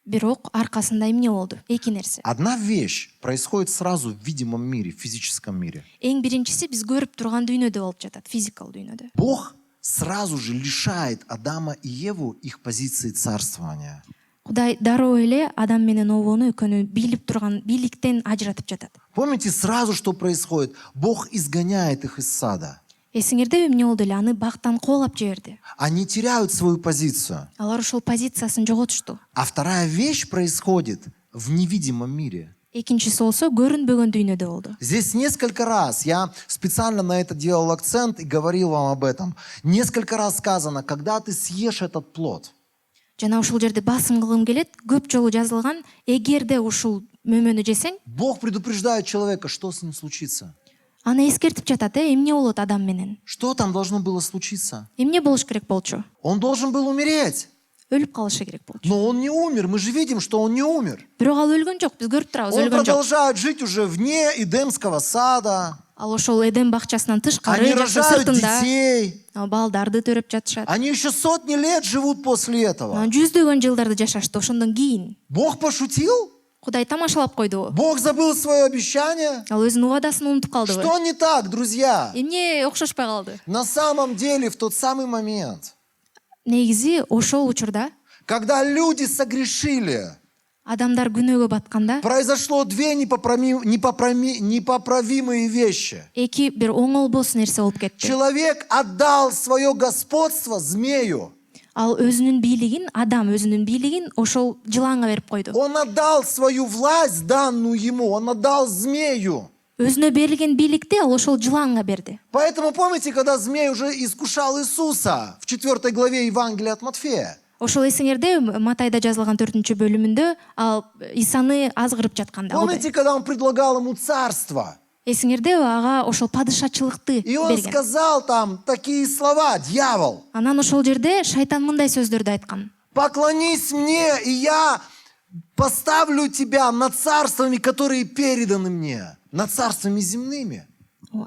Speaker 2: Бирок аркасында эмне болду? Эки нерсе.
Speaker 1: Одна вещь происходит сразу в видимом мире, в физическом мире.
Speaker 2: Эң биринчиси биз көрүп турган дүйнөдө болуп жатат, физикал дүйнөдө.
Speaker 1: Бог сразу же лишает Адама и Еву их позиции царствования.
Speaker 2: Кудай дароо эле Адам менен Овону экөөнү билип турган бийликтен ажыратып жатат.
Speaker 1: Помните сразу, что происходит? Бог изгоняет их из сада.
Speaker 2: Эсиңерде эмне болду эле? Аны бактан коолап жиберди.
Speaker 1: Они теряют свою позицию.
Speaker 2: Алар ошол позициясын жоготушту.
Speaker 1: А вторая вещь происходит в невидимом мире.
Speaker 2: Экинчиси болсо көрүнбөгөн дүйнөдө болду.
Speaker 1: Здесь несколько раз, я специально на это делал акцент и говорил вам об этом. Несколько раз сказано: когда ты съешь этот плод,
Speaker 2: Жана ушул жерде басым кылгым келет, көп жолу жазылган: эгерде ушул мөмөнү жесең,
Speaker 1: Бог предупреждает человека, что с ним случится.
Speaker 2: аны эскертип жатат, эмне болот Адам менен?
Speaker 1: Что там должно было случиться?
Speaker 2: Эмне болуш керек болчу?
Speaker 1: Он должен был умереть.
Speaker 2: Өлүп калышы керек болчу.
Speaker 1: Но он не умер. Мы же видим, что он не умер.
Speaker 2: Бирок ал өлгөн жок, биз көрүп турабыз,
Speaker 1: Он
Speaker 2: өлгөн жок.
Speaker 1: продолжает жить уже вне Эдемского сада.
Speaker 2: Ал ошол Эдем бакчасынан тышкары
Speaker 1: Они
Speaker 2: жашоо
Speaker 1: рожают
Speaker 2: сыртында
Speaker 1: детей.
Speaker 2: балдарды төрөп жатышат.
Speaker 1: Они еще сотни лет живут после этого.
Speaker 2: Анан жүздөгөн жылдарды жашашты. Ошондон кийин
Speaker 1: Бог пошутил?
Speaker 2: Кудай тамашалап койдубу?
Speaker 1: Бог забыл свое обещание?
Speaker 2: Ал өзүнүн убадасын унутуп калдыбы?
Speaker 1: Что не так, друзья?
Speaker 2: Эмне окшошпой калды?
Speaker 1: На самом деле, в тот самый момент,
Speaker 2: Негизи ошол учурда
Speaker 1: когда люди согрешили,
Speaker 2: адамдар күнөөгө батканда
Speaker 1: произошло две непоправимые вещи.
Speaker 2: эки бир оңолбос нерсе болуп кетти.
Speaker 1: Человек отдал свое господство змею.
Speaker 2: Ал өзүнүн бийлигин, Адам өзүнүн бийлигин ошол жылаңга берип койду.
Speaker 1: Он отдал свою власть, данную ему, он отдал змею.
Speaker 2: өзүнө берилген бийликти ал ошол жыланга берди.
Speaker 1: Поэтому помните, когда змей уже искушал Иисуса в 4 главе Евангелия от Матфея?
Speaker 2: Ошол эсиңерде Матайда жазылган 4-бөлүмүндө ал Исаны азгырып жатканда.
Speaker 1: Помните, когда он предлагал ему царство?
Speaker 2: Эсиңерде ага ошол падышачылыкты
Speaker 1: И он
Speaker 2: берген.
Speaker 1: сказал там такие слова, дьявол:
Speaker 2: Анан ошол жерде шайтан мындай сөздөрдү айткан.
Speaker 1: поклонись мне, и я поставлю тебя над царствами, которые переданы мне, над царствами земными.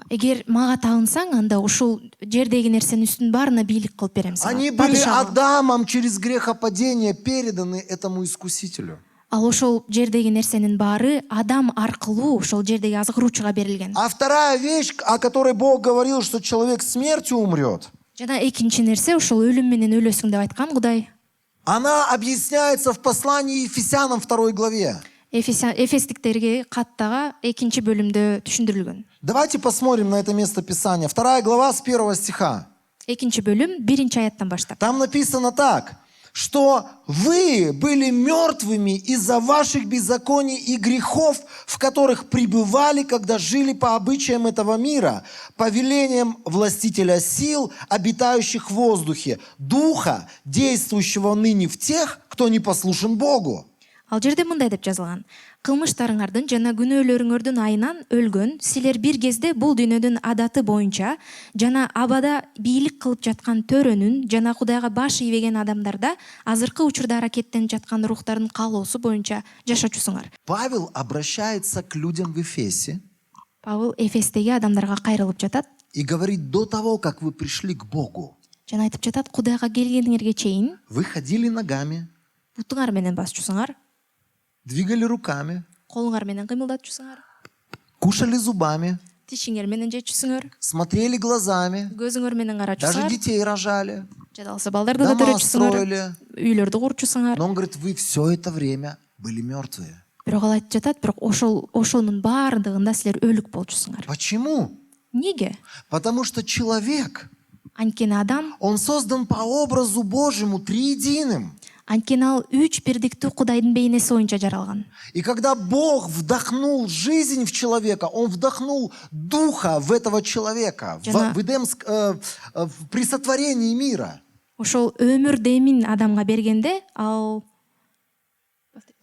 Speaker 2: Эгер мага табынсаң, анда ушул жердеги нерсенин үстүн баарына бийлик кылып берем сага.
Speaker 1: Они были
Speaker 2: Падышага.
Speaker 1: Адамом через грехопадение переданы этому искусителю.
Speaker 2: Ал ошол жердеги нерсенин баары Адам аркылуу ошол жердеги азгыруучуга берилген.
Speaker 1: А вторая вещь, о которой Бог говорил, что человек смертью умрет,
Speaker 2: Жана экинчи нерсе ошол өлүм менен өлөсүң деп айткан Кудай.
Speaker 1: она объясняется в послании Ефесянам 2 главе.
Speaker 2: Эфестиктерге каттага экинчи бөлүмдө түшүндүрүлгөн.
Speaker 1: Давайте посмотрим на это место Писания. 2 глава с 1 стиха.
Speaker 2: Экинчи бөлүм 1 аяттан баштап.
Speaker 1: Там написано так, что вы были мертвыми из-за ваших беззаконий и грехов, в которых пребывали, когда жили по обычаям этого мира, по велениям властителя сил, обитающих в воздухе, духа, действующего ныне в тех, кто не послушен Богу.
Speaker 2: Ал жерде мындай деп жазылган: кылмыштарыңардын жана күнөөлөрүңөрдүн айынан өлгөн силер бир кезде бул дүйнөдүн адаты боюнча жана абада бийлик кылып жаткан төрөнүн жана Кудайга баш ийбеген адамдарда азыркы учурда аракеттенип жаткан рухтардын каалоосу боюнча жашачусуңар.
Speaker 1: Павел обращается к людям в Эфесе
Speaker 2: Павел Эфестеги адамдарга кайрылып жатат
Speaker 1: и говорит: до того, как вы пришли к Богу,
Speaker 2: жана айтып жатат: Кудайга келгениңерге чейин
Speaker 1: вы ходили ногами,
Speaker 2: бутуңар менен басчусуңар,
Speaker 1: двигали руками,
Speaker 2: колуңар менен кыймылдатчусуңар,
Speaker 1: кушали зубами,
Speaker 2: тишиңер менен жечүсүңөр,
Speaker 1: смотрели глазами,
Speaker 2: көзүңөр менен
Speaker 1: даже
Speaker 2: карачусуңар,
Speaker 1: детей рожали,
Speaker 2: жада алса балдарды да
Speaker 1: дома
Speaker 2: төрөчүсүңөр,
Speaker 1: строили.
Speaker 2: үйлөрдү курчусуңар.
Speaker 1: Но он говорит: вы все это время были мертвые.
Speaker 2: Бирок ал айтып жатат, бирок ошонун баардыгында силер өлүк болчусуңар.
Speaker 1: Почему?
Speaker 2: Неге?
Speaker 1: Потому что человек,
Speaker 2: Анткени адам,
Speaker 1: он создан по образу Божьему, триединым.
Speaker 2: анткени ал үч бирдиктүү Кудайдын бейнеси боюнча жаралган.
Speaker 1: И когда Бог вдохнул жизнь в человека, Он вдохнул духа в этого человека при сотворении мира.
Speaker 2: Ошол өмүр демин адамга бергенде, ал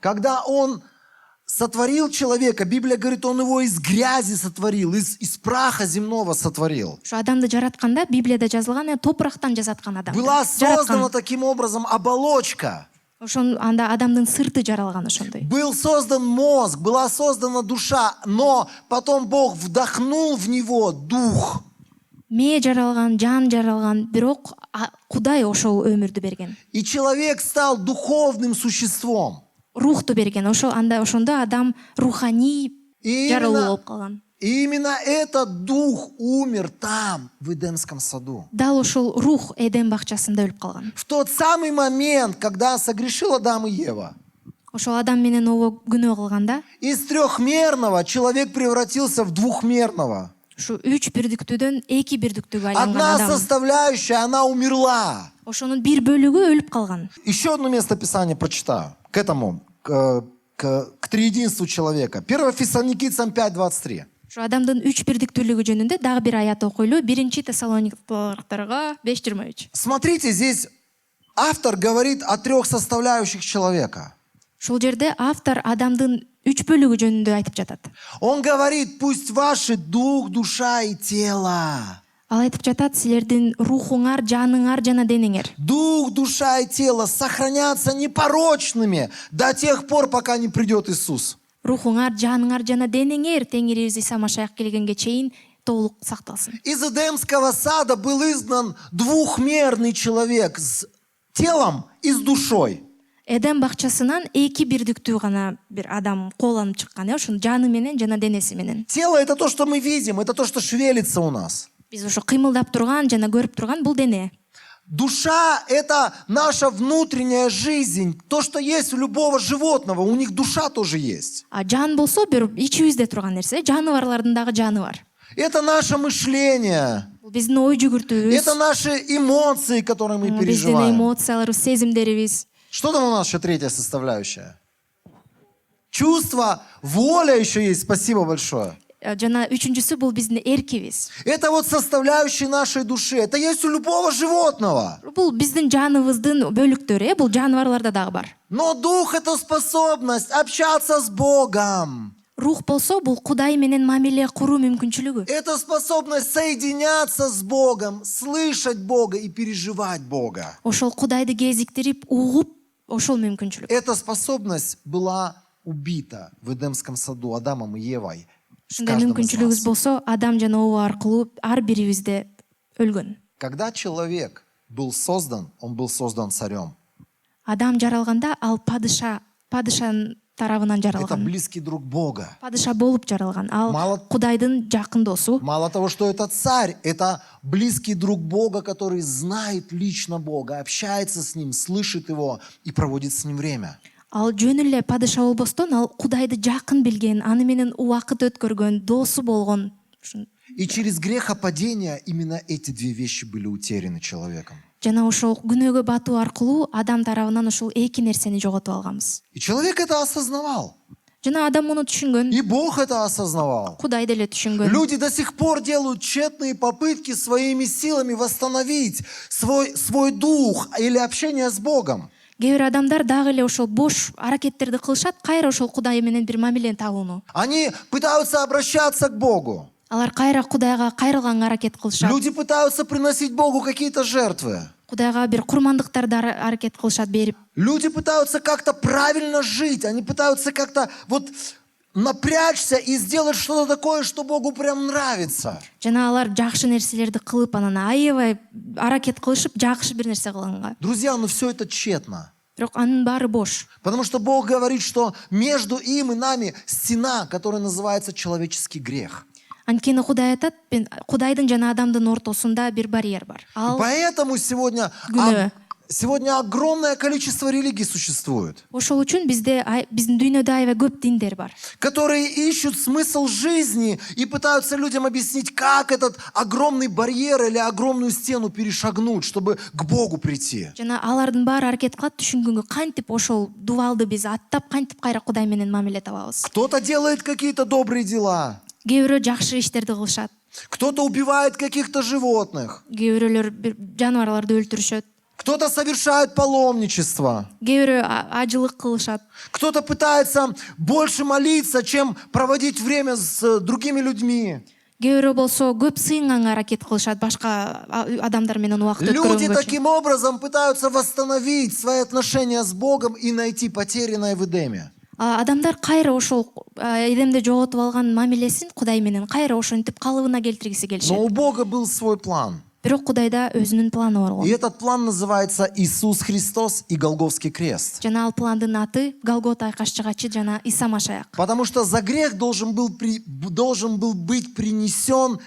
Speaker 1: Когда Он сотворил человека, Библия говорит, Он его из грязи сотворил, из праха земного сотворил.
Speaker 2: ошо адамды жаратканда Библияда жазылган, топурактан жасаткан адам.
Speaker 1: Была создана таким образом оболочка.
Speaker 2: Анда адамдын сырты жаралган ошондой.
Speaker 1: Был создан мозг, была создана душа, но потом Бог вдохнул в него дух.
Speaker 2: Мээ жаралган, жан жаралган, бирок Кудай ошол өмүрдү берген.
Speaker 1: И человек стал духовным существом.
Speaker 2: Рухту берген. Ошондо адам руханий
Speaker 1: И
Speaker 2: жаралуу болуп калган.
Speaker 1: именно этот дух умер там, в Эдемском саду.
Speaker 2: Дал ошол рух Эдем бакчасында өлүп калган.
Speaker 1: В тот самый момент, когда согрешил Адам и Ева,
Speaker 2: Ошол адам менен Ова күнөө кылганда,
Speaker 1: из трехмерного человек превратился в двухмерного.
Speaker 2: ушу үч бирдиктүүдөн эки бирдиктүүгө айланган
Speaker 1: Одна
Speaker 2: адам.
Speaker 1: составляющая, она умерла.
Speaker 2: Ошонун бир бөлүгү өлүп калган.
Speaker 1: Еще одно место Писания прочитаю. К этому, к триединству человека. 1 Фессалоникийцам 5:23.
Speaker 2: Ошо адамдын үч бирдиктүүлүгү жөнүндө дагы бир аят окуйлу. 1 Тессалониктарга 5:23.
Speaker 1: Смотрите, здесь автор говорит о трех составляющих человека.
Speaker 2: Ушул жерде автор адамдын үч бөлүгү жөнүндө айтып жатат.
Speaker 1: Он говорит: пусть ваши дух, душа и тело.
Speaker 2: Ал айтып жатат, силердин рухуңар, жаныңар жана денеңер.
Speaker 1: Дух, душа и тело сохранятся непорочными до тех пор, пока не придет Иисус.
Speaker 2: Рухуңар, жаныңар жана денеңер Теңирибиз Иса Машаяк келгенге чейин толук сакталсын.
Speaker 1: Из Эдемского сада был изгнан двухмерный человек с телом и с душой.
Speaker 2: Эдем бакчасынан эки бирдиктүү гана бир адам колонуп чыккан, ошонун жаны менен жана денеси менен.
Speaker 1: Тело — это то, что мы видим, это то, что шевелится у нас.
Speaker 2: Биз ошо кыймылдап турган жана көрүп турган бул дене.
Speaker 1: Душа — это наша внутренняя жизнь, то, что есть у любого животного, у них душа тоже есть.
Speaker 2: А жан болсо бир ичибизде турган нерсе, жаныбарлардын дагы жаны бар.
Speaker 1: Это наше мышление,
Speaker 2: Бул биздин ой жүгүртүүбүз,
Speaker 1: это наши эмоции, которые мы
Speaker 2: биздин
Speaker 1: переживаем.
Speaker 2: эмоцияларыбыз, сезимдерибиз.
Speaker 1: Что там у нас еще третья составляющая? Чувство, воля еще есть, спасибо большое.
Speaker 2: жана үчүнчүсү бул биздин эркибиз.
Speaker 1: Это вот составляющие нашей души. Это есть у любого животного.
Speaker 2: Бул биздин жаныбыздын бөлүктөрү, бул жаныбарларда дагы бар.
Speaker 1: Но дух — это способность общаться с Богом.
Speaker 2: Рух болсо бул Кудай менен мамиле куруу мүмкүнчүлүгү.
Speaker 1: Это способность соединяться с Богом, слышать Бога и переживать Бога.
Speaker 2: Ошол Кудайды кезиктирип, угуп, ошол мүмкүнчүлүк.
Speaker 1: Эта способность была убита в Эдемском саду Адамом и Евой. В
Speaker 2: Ушундай
Speaker 1: каждом из
Speaker 2: мүмкүнчүлүгүбүз
Speaker 1: нас.
Speaker 2: болсо, Адам жана Ова аркылуу ар бирибизде өлгөн.
Speaker 1: Когда человек был создан, он был создан царем.
Speaker 2: Адам жаралганда ал падышанын тарабынан
Speaker 1: Это
Speaker 2: жаралган.
Speaker 1: близкий друг Бога.
Speaker 2: Падыша болуп жаралган. Ал Кудайдын жакын досу.
Speaker 1: Мало того, что это царь, это близкий друг Бога, который знает лично Бога, общается с Ним, слышит Его и проводит с Ним время.
Speaker 2: Ал жөн эле падыша болбостон, ал Кудайды жакын билген, аны менен убакыт өткөргөн, досу болгон.
Speaker 1: И через грехопадение именно эти две вещи были утеряны человеком.
Speaker 2: Жана ошол күнөөгө батуу аркылуу Адам тарабынан ошол эки нерсени жоготуп алганбыз.
Speaker 1: И человек это осознавал.
Speaker 2: Жана Адам муну түшүнгөн,
Speaker 1: И Бог это осознавал.
Speaker 2: Кудай деле түшүнгөн.
Speaker 1: Люди до сих пор делают тщетные попытки своими силами восстановить свой дух или общение с Богом.
Speaker 2: Кээ бир адамдар дагы эле ошол бош аракеттерди кылышат, кайра ошол Кудай менен бир мамилени табууну.
Speaker 1: Они пытаются обращаться к Богу.
Speaker 2: Алар кайра Кудайга кайрылганга аракет кылышат.
Speaker 1: Люди пытаются приносить Богу какие-то жертвы.
Speaker 2: Кудайга бир курмандыктарды аракет кылышат берип.
Speaker 1: Люди пытаются как-то правильно жить. Они пытаются как-то вот напрячься и сделать что-то такое, что Богу прям нравится.
Speaker 2: Жана алар жакшы нерселерди кылып, анан аябай аракет кылышып, жакшы бир нерсе кылганга.
Speaker 1: Друзья, но все это тщетно.
Speaker 2: Бирок анын баары бош.
Speaker 1: Потому что Бог говорит, что между им и нами стена, которая называется человеческий грех.
Speaker 2: Анткени Кудай айтат, Кудайдын жана Адамдын ортосунда бир барьер бар. Ал
Speaker 1: Поэтому сегодня огромное количество религий существует,
Speaker 2: ошол үчүн биздин дүйнөдө аябай көп диндер бар.
Speaker 1: которые ищут смысл жизни и пытаются людям объяснить, как этот огромный барьер или огромную стену перешагнуть, чтобы к Богу прийти.
Speaker 2: Жана алардын баары аракет кылат түшүнгөнгө, кантип ошол дубалды биз аттап, кантип кайра Кудай менен мамиле табабыз.
Speaker 1: Кто-то делает какие-то добрые дела,
Speaker 2: Кээ бирөө жакшы иштерди кылышат.
Speaker 1: кто-то убивает каких-то животных,
Speaker 2: Кээ бирөөлөр жаныбарларды өлтүрүшөт.
Speaker 1: кто-то совершает паломничество,
Speaker 2: Кээ бирөө ажылык кылышат.
Speaker 1: кто-то пытается больше молиться, чем проводить время с другими людьми.
Speaker 2: Кээ бирөө болсо көп сыйынганга аракет кылышат, башка адамдар менен убакыт
Speaker 1: Люди
Speaker 2: өткөргөнгө.
Speaker 1: таким образом пытаются восстановить свои отношения с Богом и найти потерянное в Эдеме.
Speaker 2: Адамдар кайра ошол Эдемде жоготуп алган мамилесин Кудай менен кайра ошентип калыбына келтиргиси
Speaker 1: Но
Speaker 2: келишет.
Speaker 1: у Бога был свой план.
Speaker 2: Бирок Кудайда өзүнүн планы бар
Speaker 1: И
Speaker 2: болгон.
Speaker 1: этот план называется Иисус Христос и Голгофский крест.
Speaker 2: Жана ал пландын аты Голгота айкашчыгачы жана Иса Машаяк.
Speaker 1: Потому что за грех должен был быть принесен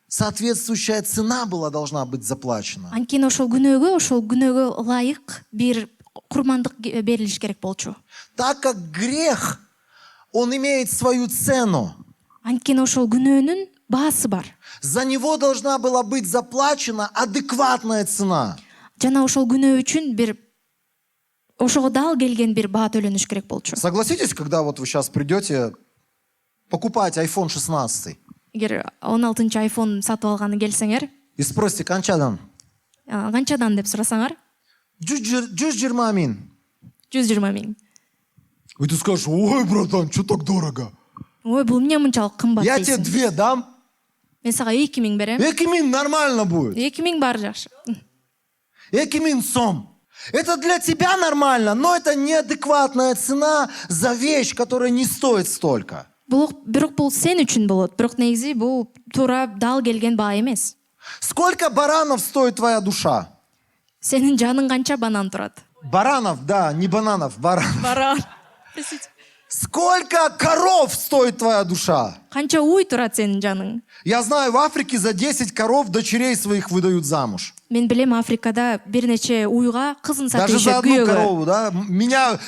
Speaker 1: соответствующая цена должна быть заплачена.
Speaker 2: Анткени ошол күнөөгө ылайык бир курмандык берилиш керек болчу.
Speaker 1: Так как грех, он имеет свою цену.
Speaker 2: Анткени ошол күнөөнүн баасы бар.
Speaker 1: За него должна была быть заплачена адекватная цена.
Speaker 2: Жана ошол күнөө үчүн бир ошого дал келген бир баа төлөнүш керек болчу.
Speaker 1: Согласитесь, когда вот вы сейчас придете покупать iPhone 16
Speaker 2: Эгер 16-чы iPhone сатып алганы келсеңер,
Speaker 1: и спросите, канчадан?
Speaker 2: канчадан деп сурасаңар,
Speaker 1: 120 миң.
Speaker 2: 120 миң.
Speaker 1: И ты скажешь, ой, братан, что так дорого?
Speaker 2: Ой, бул эмне мынчалык кымбат
Speaker 1: Я тебе
Speaker 2: дейсиң.
Speaker 1: 2 дам.
Speaker 2: Мен сага 2 миң берем.
Speaker 1: 2 миң нормально будет.
Speaker 2: 2 миң баары жакшы.
Speaker 1: 2 миң сом. Это для тебя нормально, но это неадекватная цена за вещь, которая не стоит столько.
Speaker 2: Бирок бул сен үчүн болот. Бирок негизи бул туура дал келген баа эмес.
Speaker 1: Сколько баранов стоит твоя душа?
Speaker 2: Сенин жаның канча банан турат?
Speaker 1: Баранов, да, не бананов, баранов.
Speaker 2: Баран.
Speaker 1: Сколько коров стоит твоя душа?
Speaker 2: Канча уй турат сенин жаның?
Speaker 1: Я знаю, в Африке за 10 коров дочерей своих выдают замуж.
Speaker 2: Мен билем, Африкада бир нече уйга кызын
Speaker 1: Даже
Speaker 2: сатышат
Speaker 1: за одну
Speaker 2: күйөөгө.
Speaker 1: корову, да?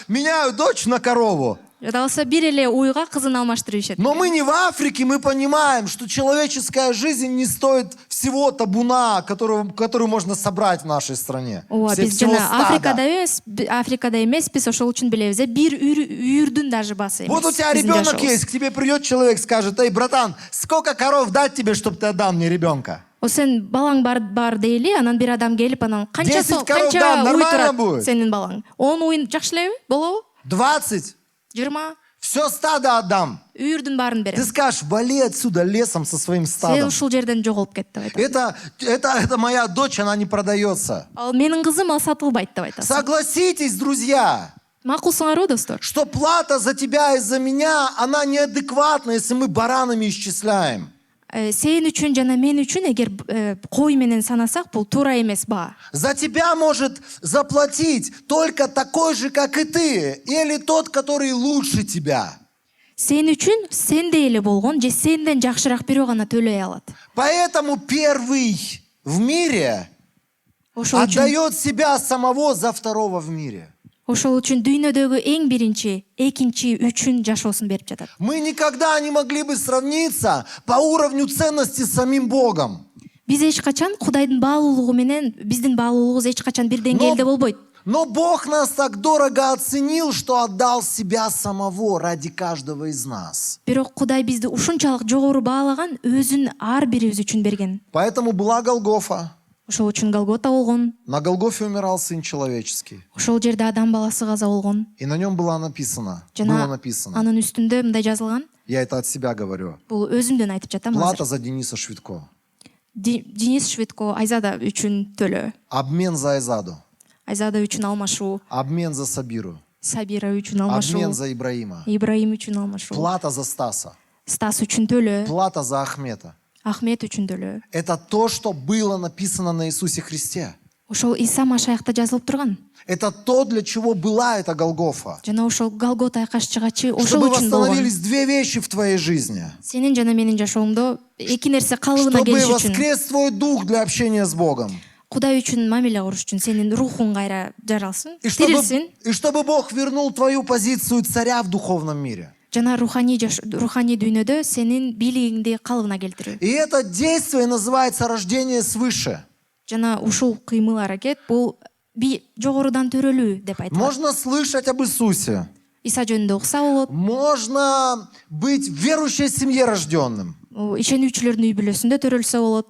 Speaker 1: Меняю дочь на корову.
Speaker 2: жада алса бир эле уйга кызын алмаштырып ишет.
Speaker 1: Но мы не в Африке, мы понимаем, что человеческая жизнь не стоит всего табуна, которую можно собрать в нашей стране.
Speaker 2: Ооба, биз
Speaker 1: Всего
Speaker 2: жана
Speaker 1: стада.
Speaker 2: Африкада эмес, биз ошол үчүн билебиз, бир үйүрдүн даже басы эмес.
Speaker 1: Вот у тебя
Speaker 2: биздин
Speaker 1: ребенок
Speaker 2: жашообуз.
Speaker 1: есть, к тебе придет человек, скажет: эй, братан, сколько коров дать тебе, чтобы ты отдал мне ребенка?
Speaker 2: О сен балаң бар дейли, анан бир адам келип анан
Speaker 1: 10 коров дам,
Speaker 2: уй
Speaker 1: нормально
Speaker 2: турат
Speaker 1: будет?
Speaker 2: сенин балаң. Он уйун жакшы элеби? Болобу?
Speaker 1: 20.
Speaker 2: 20
Speaker 1: Все стадо отдам.
Speaker 2: үйүрдүн баарын
Speaker 1: Ты
Speaker 2: берем.
Speaker 1: скажешь: вали отсюда лесом со своим
Speaker 2: Сен
Speaker 1: стадом.
Speaker 2: ушул жерден жоголуп кет деп айтат.
Speaker 1: Это моя дочь, она не продается.
Speaker 2: Ал менин кызым ал сатылбайт деп айтасың.
Speaker 1: Согласитесь, друзья,
Speaker 2: Макулсуңарбы достор?
Speaker 1: что плата за тебя и за меня, она неадекватна, если мы баранами исчисляем.
Speaker 2: Сен үчүн жана мен үчүн эгер кой менен санасак, бул туура эмес баа.
Speaker 1: За тебя может заплатить только такой же, как и ты, или тот, который лучше тебя.
Speaker 2: Сен үчүн сендей эле болгон же сенден жакшыраак бирөө гана төлөй алат.
Speaker 1: Поэтому первый в мире
Speaker 2: Ошол үчүн
Speaker 1: отдает себя самого за второго в мире.
Speaker 2: дүйнөдөгү эң биринчи, экинчи, үчүн жашоосун берип жатат.
Speaker 1: Мы никогда не могли бы сравниться по уровню ценности с самим Богом.
Speaker 2: Биз эч качан Кудайдын баалуулугу менен биздин баалуулугубуз эч качан бир деңгээлде болбойт.
Speaker 1: Но Бог нас так дорого оценил, что отдал себя самого ради каждого из нас.
Speaker 2: Бирок Кудай бизди ушунчалык жогору баалаган, өзүн ар бирибиз үчүн берген.
Speaker 1: Поэтому была Голгофа.
Speaker 2: Ошол үчүн Голгота болгон.
Speaker 1: На Голгофе умирал Сын Человеческий.
Speaker 2: Ошол жерде адам баласы каза болгон.
Speaker 1: И на нем было написано.
Speaker 2: Жана анын үстүндө мындай жазылган.
Speaker 1: Я это от себя говорю.
Speaker 2: Бул өзүмдөн айтып жатам
Speaker 1: Плата
Speaker 2: азыр.
Speaker 1: за Дениса Швидко.
Speaker 2: Денис Швидко Айзада үчүн төлөө.
Speaker 1: Обмен за Айзаду.
Speaker 2: Айзада үчүн алмашуу.
Speaker 1: Обмен за Сабиру.
Speaker 2: Сабира үчүн алмашуу.
Speaker 1: Обмен за Ибраима.
Speaker 2: Ибраим үчүн алмашуу.
Speaker 1: Плата за Стаса.
Speaker 2: Стас үчүн төлөө.
Speaker 1: Плата за Ахмета.
Speaker 2: Ахмет үчүн төлөө.
Speaker 1: Это то, что было написано на Иисусе Христе.
Speaker 2: Ошол Иса Машаякта жазылып турган.
Speaker 1: Это то, для чего была эта Голгофа.
Speaker 2: Жана ошол Голгота айкашчыгачы ошол
Speaker 1: Чтобы
Speaker 2: үчүн болгон.
Speaker 1: восстановились две вещи в твоей жизни.
Speaker 2: Сенин жана менин жашоомдо эки нерсе калыбына
Speaker 1: Чтобы
Speaker 2: келиш үчүн.
Speaker 1: воскрес твой дух для общения с Богом.
Speaker 2: Кудай үчүн мамиле куруш үчүн сенин рухуң кайра жаралсын,
Speaker 1: И
Speaker 2: тирилсин.
Speaker 1: чтобы Бог вернул твою позицию царя в духовном мире.
Speaker 2: Жана руханий дүйнөдө сенин бийлигиңди калыбына келтирүү.
Speaker 1: И это действие называется рождение свыше.
Speaker 2: Жана ушул кыймыл аракет бул жогорудан төрөлүү деп айтылат.
Speaker 1: Можно слышать об Иисусе.
Speaker 2: Иса жөнүндө укса болот.
Speaker 1: Можно быть в верующей семье рожденным.
Speaker 2: Ишенүүчүлөрдүн үй бүлөсүндө төрөлсө болот.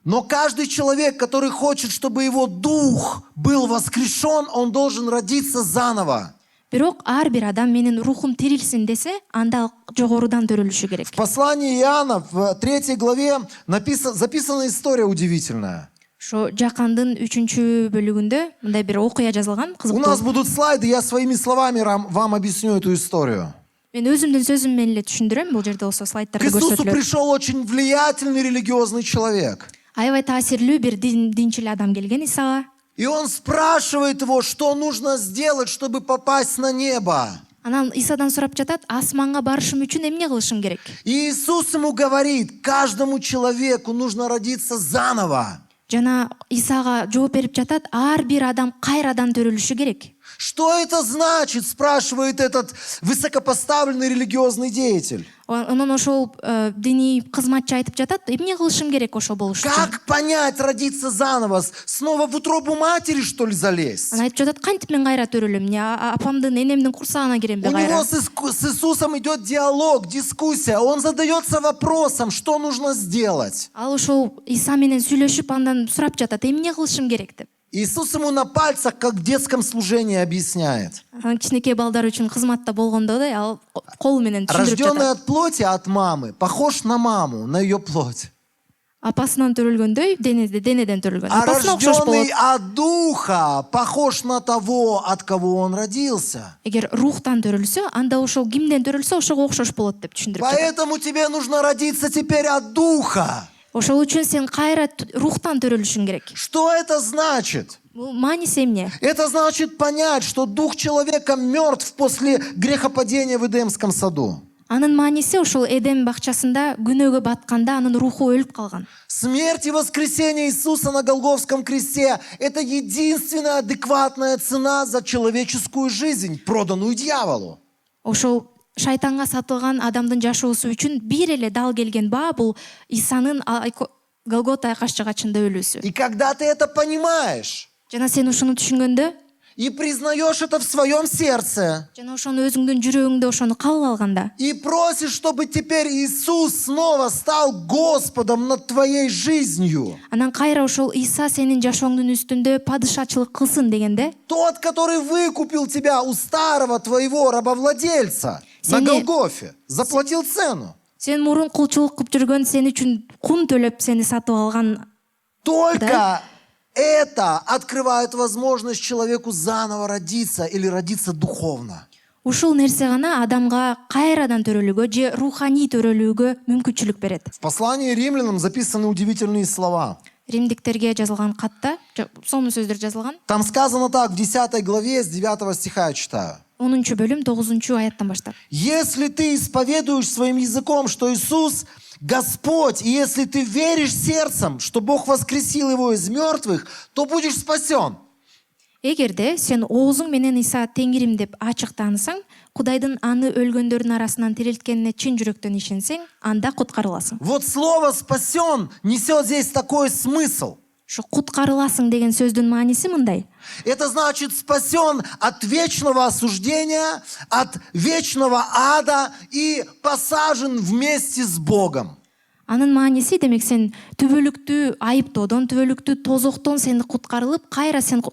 Speaker 1: Но каждый человек, который хочет, чтобы его дух был воскрешен, он должен родиться заново.
Speaker 2: Бирок ар бир адам менин рухум тирилсин десе, анда жогорудан төрөлүшү керек.
Speaker 1: В послании Иоанна в 3 главе записана история удивительная.
Speaker 2: Ошо Жакандын 3 бөлүгүндө мындай бир окуя жазылган,
Speaker 1: У нас
Speaker 2: кызыктуу.
Speaker 1: будут слайды, я своими словами вам объясню эту историю.
Speaker 2: Мен өзүмдүн сөзүм менен эле түшүндүрөм, бул жерде болсо
Speaker 1: К
Speaker 2: слайдтарда
Speaker 1: Иисусу
Speaker 2: көрсөтүлөт.
Speaker 1: пришел очень влиятельный религиозный человек.
Speaker 2: Аябай таасирлүү бир динчил адам келген Исага.
Speaker 1: И он спрашивает его, что нужно сделать, чтобы попасть на небо.
Speaker 2: Анан Исадан сурап жатат, асманга барышым үчүн эмне кылышым керек?
Speaker 1: И Иисус ему говорит, каждому человеку нужно родиться заново.
Speaker 2: Жана Исага жооп берип жатат, ар бир адам кайрадан төрөлүшү керек.
Speaker 1: Что это значит, спрашивает этот высокопоставленный религиозный деятель.
Speaker 2: Анан ошол диний кызматчы айтып жатат, эмне кылышым керек ошол болуш үчүн?
Speaker 1: Как понять родиться заново? Снова в утробу матери, что ли, залезть?
Speaker 2: Анан айтып жатат, кантип мен кайра төрөлөм? Эмне апамдын, энемдин курсагына киремби
Speaker 1: У него
Speaker 2: кайра?
Speaker 1: с Иисусом идет диалог, дискуссия. Он задается вопросом, что нужно сделать.
Speaker 2: Ал ошол Иса менен сүйлөшүп, андан сурап жатат, эмне кылышым керек деп.
Speaker 1: Иисус ему на пальцах, как в детском служении, объясняет.
Speaker 2: Анан кичинекей балдар үчүн кызматта болгондой, ал кол менен түшүндүрүп
Speaker 1: Рожденный
Speaker 2: жатат.
Speaker 1: от плоти, от мамы, похож на маму, на ее плоть.
Speaker 2: Апасынан төрөлгөндөй, денеден төрөлгөн.
Speaker 1: А
Speaker 2: Апасына окшош
Speaker 1: рожденный
Speaker 2: болот.
Speaker 1: от духа похож на того, от кого он родился.
Speaker 2: Эгер рухтан төрөлсө, анда ошол кимден төрөлсө, ошого окшош болот деп түшүндүрүп жатат.
Speaker 1: Поэтому тебе нужно родиться теперь от духа.
Speaker 2: Ошол үчүн сен кайра рухтан төрөлүшүң керек.
Speaker 1: Что это значит?
Speaker 2: Бул мааниси эмне?
Speaker 1: Это значит понять, что дух человека мертв после грехопадения в Эдемском саду.
Speaker 2: Анын мааниси ошол Эдем бакчасында күнөөгө батканда анын руху өлүп калган.
Speaker 1: Смерть и воскресение Иисуса на Голгофском кресте – это единственная адекватная цена за человеческую жизнь, проданную дьяволу.
Speaker 2: Ошол шайтанга сатылган адамдын жашоосу үчүн бир эле дал келген баа, бул Исанын Голгота айкаш жагачында өлүүсү.
Speaker 1: И когда ты это понимаешь
Speaker 2: Жана сен ушуну түшүнгөндө,
Speaker 1: и признаешь это в своем сердце,
Speaker 2: жана ошону өзүңдүн жүрөгүңдө ошону кабыл алганда,
Speaker 1: и просишь, чтобы теперь Иисус снова стал Господом над твоей жизнью,
Speaker 2: анан кайра ошол Иса сенин жашооңдун үстүндө падышачылык кылсын дегенде,
Speaker 1: тот, который выкупил тебя у старого твоего рабовладельца на
Speaker 2: Сене-
Speaker 1: Голгофе, заплатил цену.
Speaker 2: сен мурун кулчулук кылып жүргөн, сен үчүн кун төлөп сени сатып алган,
Speaker 1: Только это открывает возможность человеку заново родиться или родиться духовно.
Speaker 2: ушул нерсе гана адамга кайрадан төрөлүүгө же руханий төрөлүүгө мүмкүнчүлүк берет.
Speaker 1: В послании римлянам записаны удивительные слова.
Speaker 2: Римдиктерге жазылган катта сонун сөздөр жазылган.
Speaker 1: Там сказано так, в 10 главе с 9 стиха я читаю.
Speaker 2: 10 бөлүм 9 аяттан баштап.
Speaker 1: Если ты исповедуешь своим языком, что Иисус Господь, и если ты веришь сердцем, что Бог воскресил его из мертвых, то будешь спасен.
Speaker 2: Эгерде сен оозуң менен Иса Теңирим деп ачык таанысаң, Кудайдын аны өлгөндөрдүн арасынан тирилткенине чын жүрөктөн ишенсең, анда куткарыласың.
Speaker 1: Вот слово «спасен» несет здесь такой смысл.
Speaker 2: Ушу куткарыласың деген сөздүн мааниси мындай.
Speaker 1: Это значит спасен от вечного осуждения, от вечного ада и посажен вместе с Богом.
Speaker 2: Анын мааниси демек сен түбөлүктүү айыптоодон, түбөлүктүү тозоктон сени куткарылып, кайра сен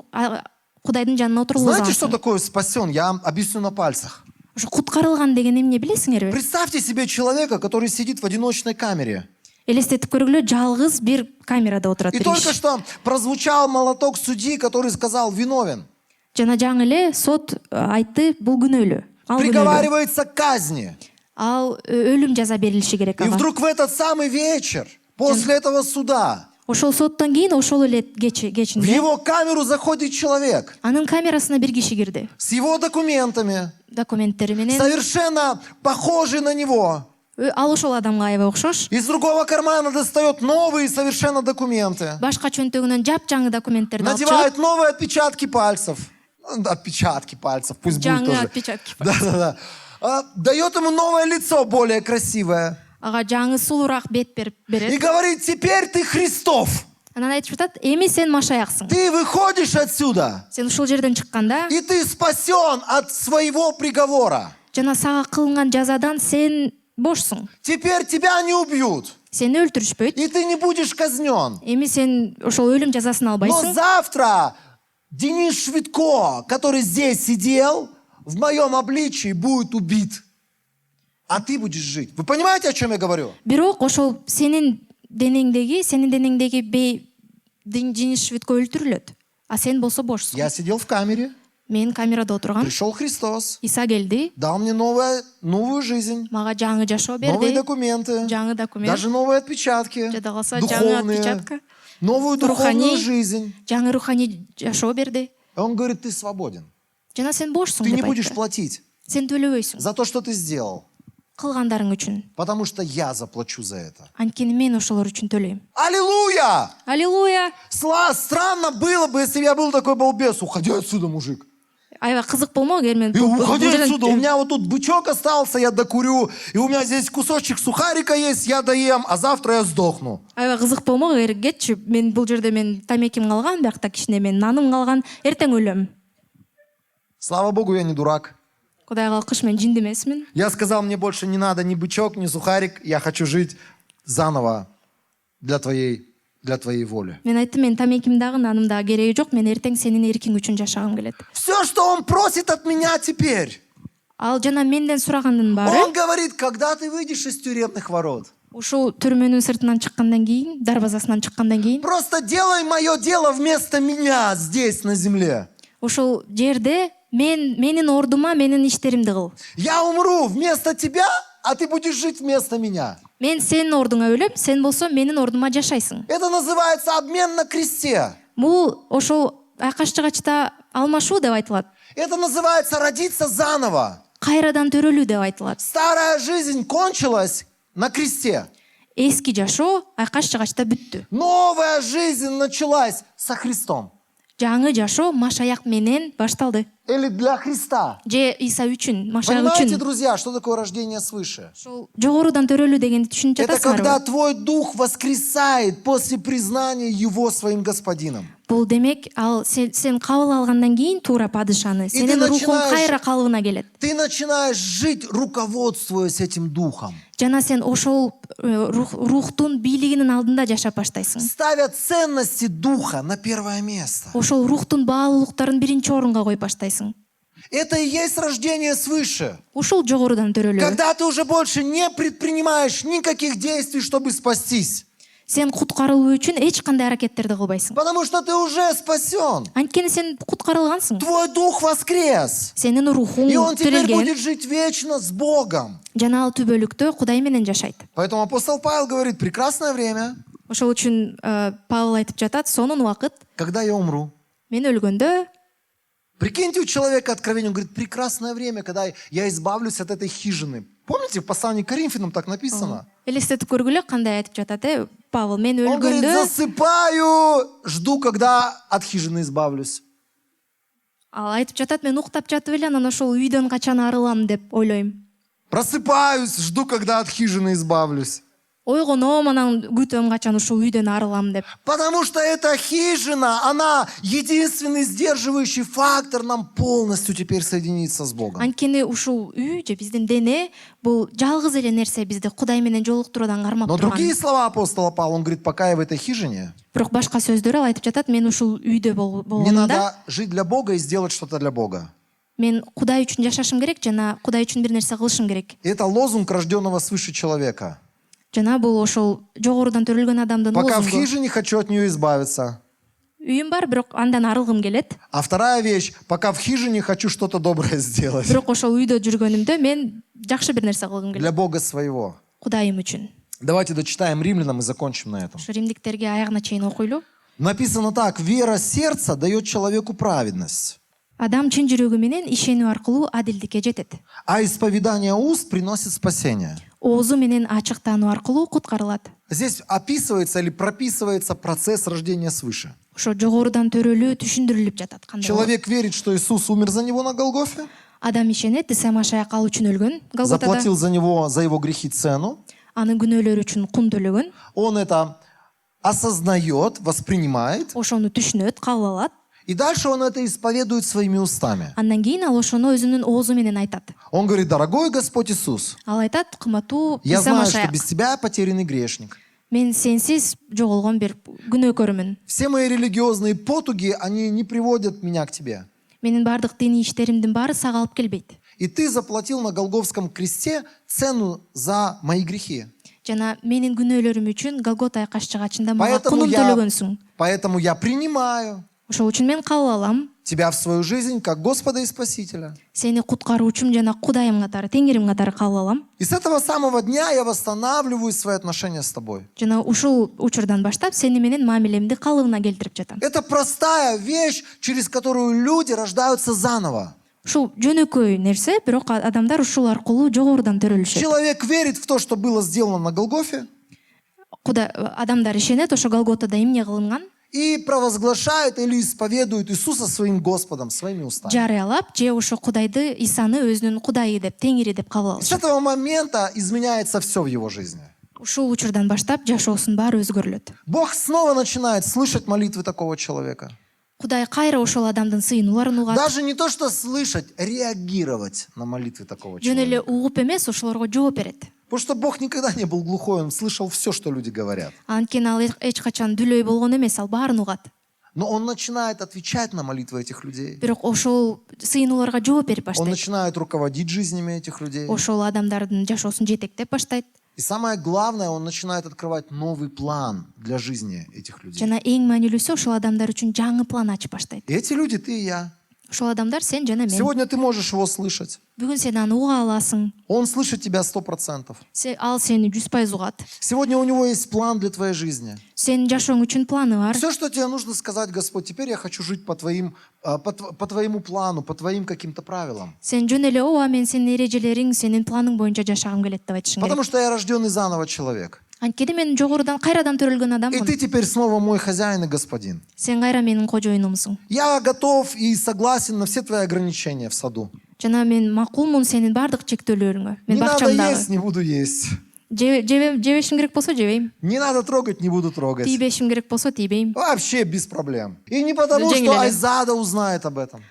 Speaker 2: Кудайдын жанына
Speaker 1: Знаете, что
Speaker 2: отургузуласың.
Speaker 1: такое спасен? Я вам объясню на пальцах.
Speaker 2: Ушу куткарылган деген эмне билесиңерби?
Speaker 1: Представьте себе человека, который сидит в одиночной камере.
Speaker 2: Элестетип көргүлө, жалгыз бир камерада отурат
Speaker 1: И
Speaker 2: бир
Speaker 1: только
Speaker 2: киши.
Speaker 1: что прозвучал молоток судьи, который сказал «виновен».
Speaker 2: Жана жаңы эле сот айтты, бул күнөөлүү. Ал күнөөлүү.
Speaker 1: Приговаривается к казни.
Speaker 2: Ал өлүм жаза берилиши керек
Speaker 1: И
Speaker 2: ага.
Speaker 1: вдруг в этот самый вечер, после этого суда,
Speaker 2: Ошол соттон кийин ошол эле
Speaker 1: в
Speaker 2: кечинде
Speaker 1: его камеру заходит человек
Speaker 2: анын камерасына бир киши кирди.
Speaker 1: с его документами,
Speaker 2: Документтери менен
Speaker 1: совершенно похожий на него.
Speaker 2: ал ошол адамга аябай окшош.
Speaker 1: Из другого кармана достает новые совершенно документы.
Speaker 2: Башка чөнтөгүнөн жапжаңы документтерди алып чыгып,
Speaker 1: Надевает новые отпечатки пальцев. Отпечатки пальцев, пусть будет
Speaker 2: жаңы
Speaker 1: тоже.
Speaker 2: отпечатки.
Speaker 1: Да. Дает ему новое лицо, более красивое.
Speaker 2: Ага жаңы сулуураак бет
Speaker 1: И
Speaker 2: берет.
Speaker 1: говорит, теперь ты Христов.
Speaker 2: Анан айтып жатат, эми сен Машаяксың.
Speaker 1: Ты выходишь отсюда.
Speaker 2: Сен ушул жерден чыкканда
Speaker 1: И ты спасен от своего приговора.
Speaker 2: жана сага кылынган жазадан сен бошсуң.
Speaker 1: Теперь тебя не убьют.
Speaker 2: Сени өлтүрүшпөйт.
Speaker 1: И ты не будешь казнен.
Speaker 2: Эми сен ошол өлүм жазасын
Speaker 1: Но
Speaker 2: албайсың.
Speaker 1: завтра Денис Швидко, который здесь сидел, в моем обличии будет убит. А ты будешь жить. Вы понимаете, о чем я говорю?
Speaker 2: Бирок ошол сенин денеңдеги Денис Швидко өлтүрүлөт. А сен болсо бошсуң.
Speaker 1: Я сидел в камере,
Speaker 2: Мен камерада отургам.
Speaker 1: пришел Христос,
Speaker 2: Иса келди,
Speaker 1: дал мне новую жизнь,
Speaker 2: мага жаңы жашоо
Speaker 1: новые
Speaker 2: берди.
Speaker 1: документы,
Speaker 2: Жаңы документ,
Speaker 1: даже новые отпечатки,
Speaker 2: жада калса жаңы
Speaker 1: духовные,
Speaker 2: отпечатка,
Speaker 1: новую духовную
Speaker 2: руханий,
Speaker 1: жизнь.
Speaker 2: жаңы руханий жашоо берди.
Speaker 1: И он говорит, ты свободен.
Speaker 2: Жана сен бошсуң
Speaker 1: Ты не
Speaker 2: деп
Speaker 1: будешь
Speaker 2: айтты.
Speaker 1: платить
Speaker 2: Сен төлөбөйсүң.
Speaker 1: за то, что ты сделал,
Speaker 2: Кылгандарың үчүн.
Speaker 1: потому что я заплачу за это.
Speaker 2: Анткени мен ошолор үчүн төлөйм.
Speaker 1: Аллилуйя!
Speaker 2: Аллилуйя!
Speaker 1: Странно было бы, если бы я был такой балбес. Уходи отсюда, мужик.
Speaker 2: Аябай кызык болмок эгер мен
Speaker 1: Уходи отсюда. У меня вот тут бычок остался, я докурю. И у меня здесь кусочек сухарика есть, я доем, а завтра я сдохну.
Speaker 2: аябай кызык болмок эгер кетчи мен бул жерде мен тамеким калган, биякта кичине мен наным калган, эртең өлөм.
Speaker 1: Слава Богу, я не дурак.
Speaker 2: Кудайга алкыш, мен жинди эмесмин.
Speaker 1: Я сказал, мне больше не надо ни бычок, ни сухарик. Я хочу жить заново для твоей воли.
Speaker 2: Мен айттым, мен тамеким дагы, наным дагы кереги жок, мен эртең сенин эркиң үчүн жашагым келет.
Speaker 1: Все, что он просит от меня теперь.
Speaker 2: Ал жана менден сурагандын баары,
Speaker 1: Он говорит, когда ты выйдешь из тюремных ворот,
Speaker 2: ушул түрмөнүн сыртынан чыккандан кийин, дарбазасынан чыккандан кийин,
Speaker 1: просто делай мое дело вместо меня здесь на земле.
Speaker 2: ушул жерде менин ордума менин иштеримди кыл.
Speaker 1: Я умру вместо тебя, а ты будешь жить вместо меня.
Speaker 2: Мен сенин ордуңа өлөм, сен болсо менин ордума жашайсың.
Speaker 1: Это называется обмен на кресте.
Speaker 2: Бул ошол айкаш жагачта алмашуу деп айтылат.
Speaker 1: Это называется родиться заново.
Speaker 2: Кайрадан төрөлүү деп айтылат.
Speaker 1: Старая жизнь кончилась на кресте.
Speaker 2: Эски жашоо айкаш жагачта бүттү.
Speaker 1: Новая жизнь началась со Христом.
Speaker 2: Жаңы жашоо Машаяк менен башталды.
Speaker 1: или для Христа.
Speaker 2: же Иса үчүн, Машак
Speaker 1: Понимаете,
Speaker 2: үчүн.
Speaker 1: друзья, что такое рождение свыше?
Speaker 2: Ошол жогорудан төрөлүү дегенди түшүнүп
Speaker 1: Это
Speaker 2: жатасыңарбы?
Speaker 1: когда твой дух воскресает после признания его своим господином.
Speaker 2: Бул демек, ал сен кабыл алгандан кийин туура падышаны,
Speaker 1: ты
Speaker 2: сенин рухуң
Speaker 1: начинаешь-
Speaker 2: кайра калыбына келет.
Speaker 1: Ты начинаешь жить, руководствуясь этим духом.
Speaker 2: Жана сен ошол рухтун бийлигинин алдында жашап баштайсың.
Speaker 1: Ставя ценности духа на первое место.
Speaker 2: Ошол рухтун баалуулуктарын биринчи орунга коюп баштайсың.
Speaker 1: Это и есть рождение свыше.
Speaker 2: Ушул жогорудан төрөлүү.
Speaker 1: Когда ты уже больше не предпринимаешь никаких действий, чтобы спастись.
Speaker 2: Сен куткарылуу үчүн эч кандай аракеттерди кылбайсың.
Speaker 1: Потому что ты уже спасен.
Speaker 2: Анткени сен куткарылгансың.
Speaker 1: Твой дух воскрес.
Speaker 2: Сенин рухуң
Speaker 1: И он теперь
Speaker 2: тирилген.
Speaker 1: будет жить вечно с Богом.
Speaker 2: Жана ал түбөлүктө Кудай менен жашайт.
Speaker 1: Поэтому апостол Павел говорит, прекрасное время,
Speaker 2: Ошол үчүн Павел айтып жатат, сонун убакыт
Speaker 1: когда я умру.
Speaker 2: мен өлгөндө.
Speaker 1: Прикиньте, у человека откровение, он говорит, прекрасное время, когда я избавлюсь от этой хижины. Помните, в послании к Коринфянам так написано?
Speaker 2: Элестетип көргүлө кандай айтып жатат, Павел мен
Speaker 1: Он говорит,
Speaker 2: өлгөндө.
Speaker 1: засыпаю, жду, когда от хижины избавлюсь.
Speaker 2: Ал айтып жатат, мен уктап жатып эле анан ошол үйдөн качан арылам деп ойлойм.
Speaker 1: Просыпаюсь, жду, когда от хижины избавлюсь.
Speaker 2: Ойгоном, анан күтөм качан ушул үйдөн арылам деп.
Speaker 1: Потому что эта хижина, она единственный сдерживающий фактор нам полностью теперь соединиться с Богом.
Speaker 2: Анткени ушул үй же биздин дене бул жалгыз эле нерсе бизди Кудай менен жолуктуруудан кармап
Speaker 1: Но другие
Speaker 2: турган.
Speaker 1: слова апостола Павла, он говорит, пока я в этой хижине,
Speaker 2: Бирок башка сөздөр ал айтып жатат, мен ушул үйдө
Speaker 1: мне
Speaker 2: болгонумда
Speaker 1: надо жить для Бога и сделать что-то для Бога.
Speaker 2: мен Кудай үчүн жашашым керек жана Кудай үчүн бир нерсе кылышым керек.
Speaker 1: И это лозунг рожденного свыше человека.
Speaker 2: Жана бул ошол жогорудан төрөлгөн адамдын
Speaker 1: Пока в
Speaker 2: лозунгу.
Speaker 1: хижине хочу от нее избавиться.
Speaker 2: Үйүм бар, бирок андан арылгым келет.
Speaker 1: А вторая вещь, пока в хижине хочу что-то доброе сделать.
Speaker 2: Бирок ошол үйдө жүргөнүмдө мен жакшы бир нерсе кылгым келет.
Speaker 1: Для Бога своего.
Speaker 2: Кудайым үчүн.
Speaker 1: Давайте дочитаем Римлянам и закончим на этом.
Speaker 2: Ошо римдиктерге аягына чейин окуйлу.
Speaker 1: Написано так, вера сердца дает человеку праведность,
Speaker 2: Адам чын жүрөгү менен ишенүү аркылуу адилдикке жетет.
Speaker 1: а исповедание уст приносит спасение.
Speaker 2: Оозу менен ачыктануу аркылуу куткарылат.
Speaker 1: Здесь описывается или прописывается процесс рождения свыше.
Speaker 2: Ошо жогорудан төрөлүү түшүндүрүлүп жатат. Кандай болот?
Speaker 1: Человек верит, что Иисус умер за него на Голгофе,
Speaker 2: Адам ишенет, Иса Машаяк ал үчүн өлгөн, Голготада.
Speaker 1: заплатил за него, за его грехи цену.
Speaker 2: Анын күнөөлөрү үчүн кун төлөгөн.
Speaker 1: Он это осознает, воспринимает,
Speaker 2: Ошону түшүнөт, кабыл алат.
Speaker 1: и дальше он это исповедует своими устами.
Speaker 2: Андан кийин ал ошону өзүнүн оозу менен айтат.
Speaker 1: Он говорит, дорогой Господь Иисус,
Speaker 2: Ал айтат, кымбаттуу
Speaker 1: я
Speaker 2: Иса
Speaker 1: знаю, что
Speaker 2: Машаяк,
Speaker 1: без Тебя я потерянный грешник.
Speaker 2: мен сенсиз жоголгон бир күнөөкөрүмүн.
Speaker 1: Все мои религиозные потуги, они не приводят меня к Тебе.
Speaker 2: Менин бардык диний иштеримдин баары сага алып келбейт.
Speaker 1: И Ты заплатил на Голгофском кресте цену за мои грехи.
Speaker 2: Жана менин күнөөлөрүм үчүн Голгота айкаш чыгачында мага
Speaker 1: Поэтому
Speaker 2: кунун
Speaker 1: я,
Speaker 2: төлөгөнсүң.
Speaker 1: поэтому я принимаю
Speaker 2: Ошол үчүн мен кабыл алам
Speaker 1: Тебя в свою жизнь как Господа и Спасителя.
Speaker 2: сени куткаруучум жана Кудайым катары, Теңирим катары кабыл алам.
Speaker 1: И с этого самого дня я восстанавливаю свои отношения с Тобой.
Speaker 2: Жана ушул учурдан баштап сени менен мамилемди калыбына келтирип жатам.
Speaker 1: Это простая вещь, через которую люди рождаются заново.
Speaker 2: Ушул жөнөкөй нерсе, бирок адамдар ушул аркылуу жогорудан төрөлүшөт.
Speaker 1: Человек верит в то, что было сделано на Голгофе,
Speaker 2: Адамдар ишенет ошо Голготада эмне кылынган,
Speaker 1: и провозглашает или исповедует Иисуса своим Господом, своими устами.
Speaker 2: жарыялап же ошо Кудайды, Исаны өзүнүн Кудайы деп, Теңири деп кабыл
Speaker 1: И с
Speaker 2: алышат.
Speaker 1: этого момента изменяется все в его жизни.
Speaker 2: Ушул учурдан баштап жашоосунун баары өзгөрүлөт.
Speaker 1: Бог снова начинает слышать молитвы такого человека.
Speaker 2: Кудай кайра ошол адамдын сыйынуларын угат.
Speaker 1: Даже не то, что слышать, реагировать на молитвы такого
Speaker 2: Жөн эле
Speaker 1: человека.
Speaker 2: угуп эмес, ошолорго жооп берет.
Speaker 1: Потому что Бог никогда не был глухой, Он слышал все, что люди говорят.
Speaker 2: Анткени ал эч качан дүлөй болгон эмес, ал баарын угат.
Speaker 1: Но Он начинает отвечать на молитвы этих людей.
Speaker 2: Бирок ошол сыйынуларга жооп берип
Speaker 1: Он
Speaker 2: баштайт.
Speaker 1: начинает руководить жизнями этих людей.
Speaker 2: Ошол адамдардын жашоосун жетектеп баштайт.
Speaker 1: И самое главное, Он начинает открывать новый план для жизни этих людей.
Speaker 2: Жана эң маанилүүсү ошол адамдар үчүн жаңы план ачып баштайт.
Speaker 1: И эти люди, ты и я.
Speaker 2: Ошол адамдар сен жана мен.
Speaker 1: Сегодня ты можешь его слышать.
Speaker 2: Бүгүн сен аны уга аласың.
Speaker 1: Он слышит тебя 100%.
Speaker 2: Ал сени 100% угат.
Speaker 1: Сегодня у него есть план для твоей жизни.
Speaker 2: Сенин жашооң үчүн планы бар.
Speaker 1: Все, что тебе нужно сказать, Господь, теперь я хочу жить по твоему плану, по твоим каким-то правилам.
Speaker 2: Сен жөн эле ооба мен сенин эрежелериң, сенин планың боюнча жашагым келет деп айтышың керек.
Speaker 1: Потому что я рожденный заново человек.
Speaker 2: анткени мен жогорудан кайрадан төрөлгөн
Speaker 1: И
Speaker 2: адаммын.
Speaker 1: ты теперь снова мой хозяин и господин.
Speaker 2: Сен кайра менин кожоюнумсуң.
Speaker 1: Я готов и согласен на все твои ограничения в саду.
Speaker 2: Жана мен макулмун сенин бардык чектөөлөрүңө. Мен
Speaker 1: Не надо
Speaker 2: бакчамдагы.
Speaker 1: есть, не буду есть.
Speaker 2: Жебешим керек болсо жебейм.
Speaker 1: Не надо трогать, не буду трогать.
Speaker 2: Тийбешим керек болсо тийбейм.
Speaker 1: Вообще без проблем. И не потому,
Speaker 2: Жеңил
Speaker 1: что
Speaker 2: эле.
Speaker 1: Айзада узнает об этом,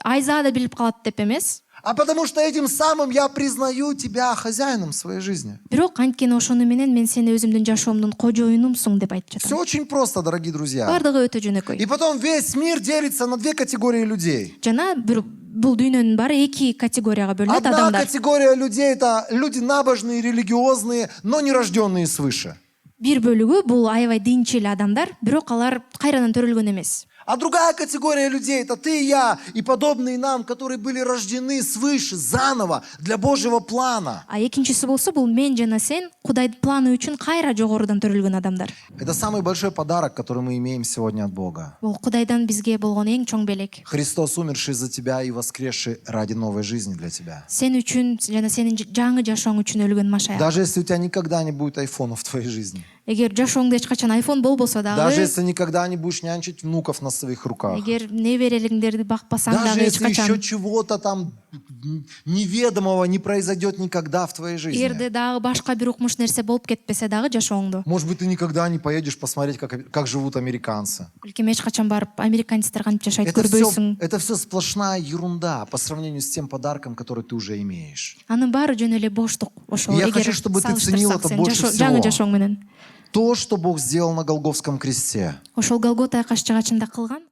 Speaker 2: Айза да билип калат деп эмес.
Speaker 1: а потому что этим самым я признаю тебя хозяином своей жизни.
Speaker 2: Бирок анткени ошону менен мен сени өзүмдүн жашоомдун кожоюнумсуң деп айтып
Speaker 1: Все
Speaker 2: жатам.
Speaker 1: очень просто, дорогие друзья.
Speaker 2: Бардыгы өтө жөнөкөй.
Speaker 1: И потом весь мир делится на две категории людей.
Speaker 2: Жана бул дүйнөнүн баары эки категорияга бөлүнөт
Speaker 1: Одна
Speaker 2: адамдар.
Speaker 1: категория людей — это люди набожные, религиозные, но не рожденные свыше.
Speaker 2: Бир бөлүгү бул аябай динчил адамдар, бирок алар кайрадан төрөлгөн эмес.
Speaker 1: А другая категория людей — это ты и я, и подобные нам, которые были рождены свыше, заново, для Божьего плана.
Speaker 2: А экинчиси болсо бул мен жана сен Кудайдын планы үчүн кайра жогорудан төрөлгөн адамдар.
Speaker 1: Это самый большой подарок, который мы имеем сегодня от Бога.
Speaker 2: Бул Кудайдан бизге болгон эң чоң белек.
Speaker 1: Христос, умерший за тебя и воскресший ради новой жизни для тебя.
Speaker 2: Сен үчүн жана сенин жаңы жашооң үчүн өлгөн Машая.
Speaker 1: Даже если у тебя никогда не будет айфона в твоей жизни.
Speaker 2: Эгер жашооңдо эч качан айфон болбосо
Speaker 1: Даже
Speaker 2: дагы,
Speaker 1: если никогда не будешь нянчить внуков на своих руках.
Speaker 2: эгер неберелиңдерди бакпасаң
Speaker 1: Даже
Speaker 2: дагы эч
Speaker 1: если еще
Speaker 2: качан,
Speaker 1: чего-то там неведомого не произойдет никогда в твоей жизни.
Speaker 2: эгерде дагы башка бир укмуш нерсе болуп кетпесе дагы жашооңдо,
Speaker 1: Может быть, ты никогда не поедешь посмотреть, как живут американцы.
Speaker 2: балким эч качан барып американецтер кантип жашайт
Speaker 1: Это
Speaker 2: көрбөйсүң.
Speaker 1: все сплошная ерунда по сравнению с тем подарком, который ты уже имеешь.
Speaker 2: Анын баары жөн эле боштук. Ошол
Speaker 1: Я
Speaker 2: эгер
Speaker 1: хочу, чтобы ты ценил
Speaker 2: салыштырсак
Speaker 1: это
Speaker 2: сен
Speaker 1: больше
Speaker 2: жаңы
Speaker 1: всего.
Speaker 2: жашооң менен.
Speaker 1: То, что Бог сделал на Голгофском кресте.
Speaker 2: Ошол Голгота каш жагачында кылган